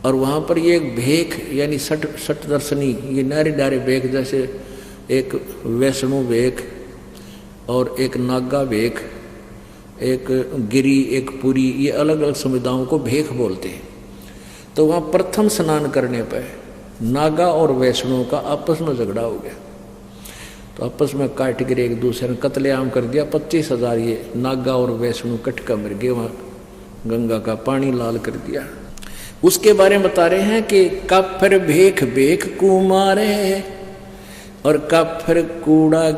और वहां पर ये भेक यानी सट दर्शनी, ये नारे नारे भेक, जैसे एक वैष्णो भेक और एक नागा भेक, एक गिरी, एक पुरी, ये अलग अलग समुदायों को भेक बोलते हैं। तो वहाँ प्रथम स्नान करने पर नागा और वैष्णो का आपस में झगड़ा हो गया, तो आपस में काट गिरे, एक दूसरे ने कत्लेआम कर दिया। 25,000 ये नागा और वैष्णो कटका मर गए, वहाँ गंगा का पानी लाल कर दिया। उसके बारे में बता रहे हैं कि काफिर भेख भेख को मारे और काफिर कूड़ा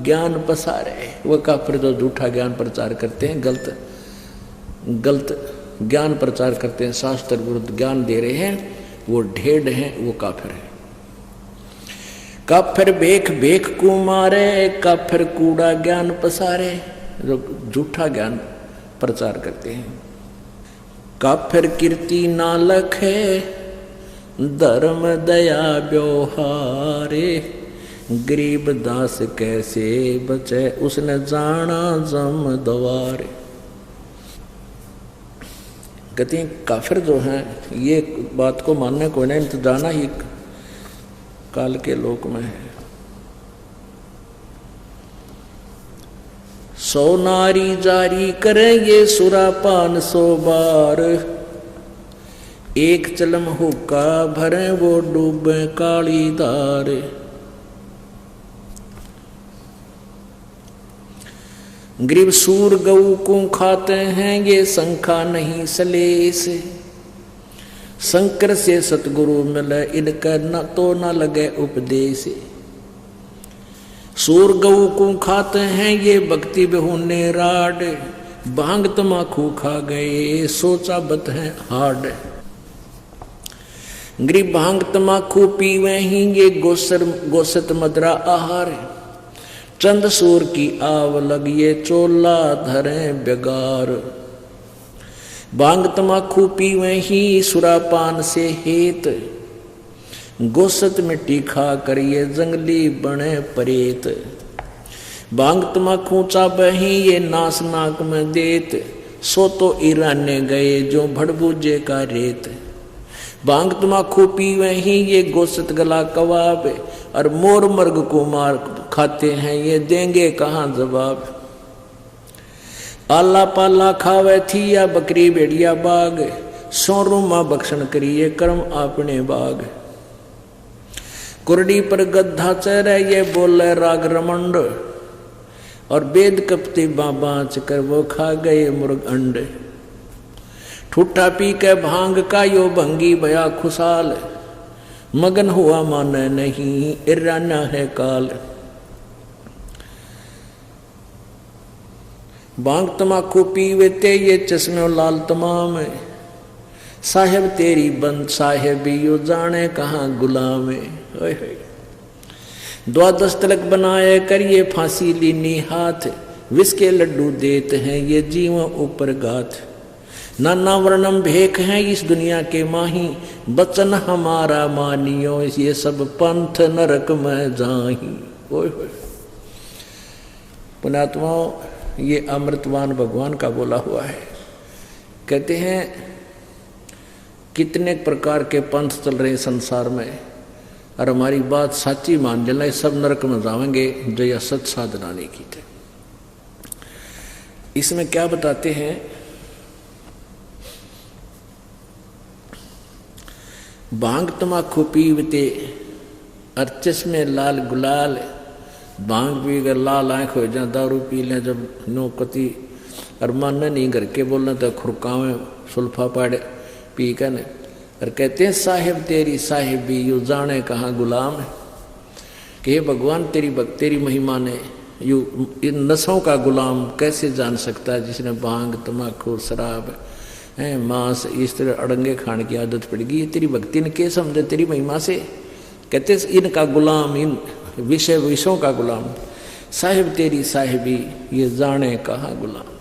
ज्ञान पसारे। वह काफिर जो झूठा ज्ञान प्रचार करते हैं, गलत ज्ञान प्रचार करते हैं, शास्त्र विरुद्ध ज्ञान दे रहे हैं, वो ढेड़ हैं, वो काफिर है। काफिर भेख भेख को मारे, काफिर कूड़ा ज्ञान पसारे, जो झूठा ज्ञान प्रचार करते हैं। काफिर कीर्ति ना लखे, धर्म दया व्यवहारे। गरीब दास कैसे बचे, उसने जाना जम द्वारे। कहते हैं काफिर जो हैं, ये बात को मानने को नहीं, तो जाना ही काल के लोक में है। 100 नारी जारी करेंगे सुरापान 100 बार। एक चलम हुक्का भरे वो डूबे काली धार। गरीब सूर गऊ को खाते हैं, ये शंखा नहीं सलेस। शंकर से सतगुरु मिले, इनका न तो न लगे उपदेश। सूर गऊ को खाते हैं, ये भक्ति बेहुने राड। भांग तमाकू खा गए, सोचा बत है हाड। गरीब भांग तमाकू पीवे ही, ये गोसत मदरा आहार। चंद सूर की आव लगिए, चोला धरे बेगार। भांग तमाकू पीवे ही, सुरापान से हेत। गोसत मिट्टी खा करिए, जंगली बने परेत। भांग तमाकू चाबे ही, ये नास नाक में देत। सो तो ईराने गए, जो भड़बूजे का रेत। भांग तमाखू पीवे ही ये गोश्त गला कबाब, और मोर मर्ग को मार खाते हैं ये देंगे कहाँ जवाब। आला पाला खावे थी या बकरी भेड़िया बाग, सोरू माँ बख्शन करिए कर्म आपने बाग। कुरडी पर गद्धा चरे ये बोले राग रमंड, और वेद कपते बाँच कर वो खा गए मुर्ग अंड। ठूठा पी के भांग का यो भंगी भया खुशाल, मगन हुआ माने नहीं इराना है काल। भांग तमाकू पीवेते ये चश्मे लाल तमाम, साहेब तेरी बंद साहेब यो जाने कहाँ गुलाम। द्वादश तिलक बनाए करिए फांसी लीनी हाथ, विष के लड्डू देते हैं ये जीवों ऊपर गाथ। नाना वर्णम भेख हैं इस दुनिया के माही, बचन हमारा मानियो ये सब पंथ नरक में जाही। पुणात्माओं, ये अमृतवान भगवान का बोला हुआ है। कहते हैं कितने प्रकार के पंथ चल रहे संसार में, और हमारी बात सच्ची मान लेना सब नरक में जाएंगे जो यह सच साधना नहीं की थे। इसमें क्या बताते हैं, भांग तमाकू पीवते और चश्मे लाल गुलाल। भांग पी कर लाल आँख हो जाए, दारू पी लें जब नो कति और मन नहीं घर के बोलना तो खुरकावे सुल्फा पाड़े पी कर ने, और कहते हैं साहेब तेरी साहेबी यू जाने कहाँ गुलाम है। कि भगवान तेरी महिमा ने यू इन नशों का गुलाम कैसे जान सकता है जिसने भांग तमाकू शराब है मांस इस तरह अड़ंगे खाने की आदत पड़ गई। तेरी भक्ति ने के समझे तेरी महिमा से। कहते इनका गुलाम, इन विषयों का गुलाम। साहिब तेरी साहिबी ये जाने कहाँ गुलाम।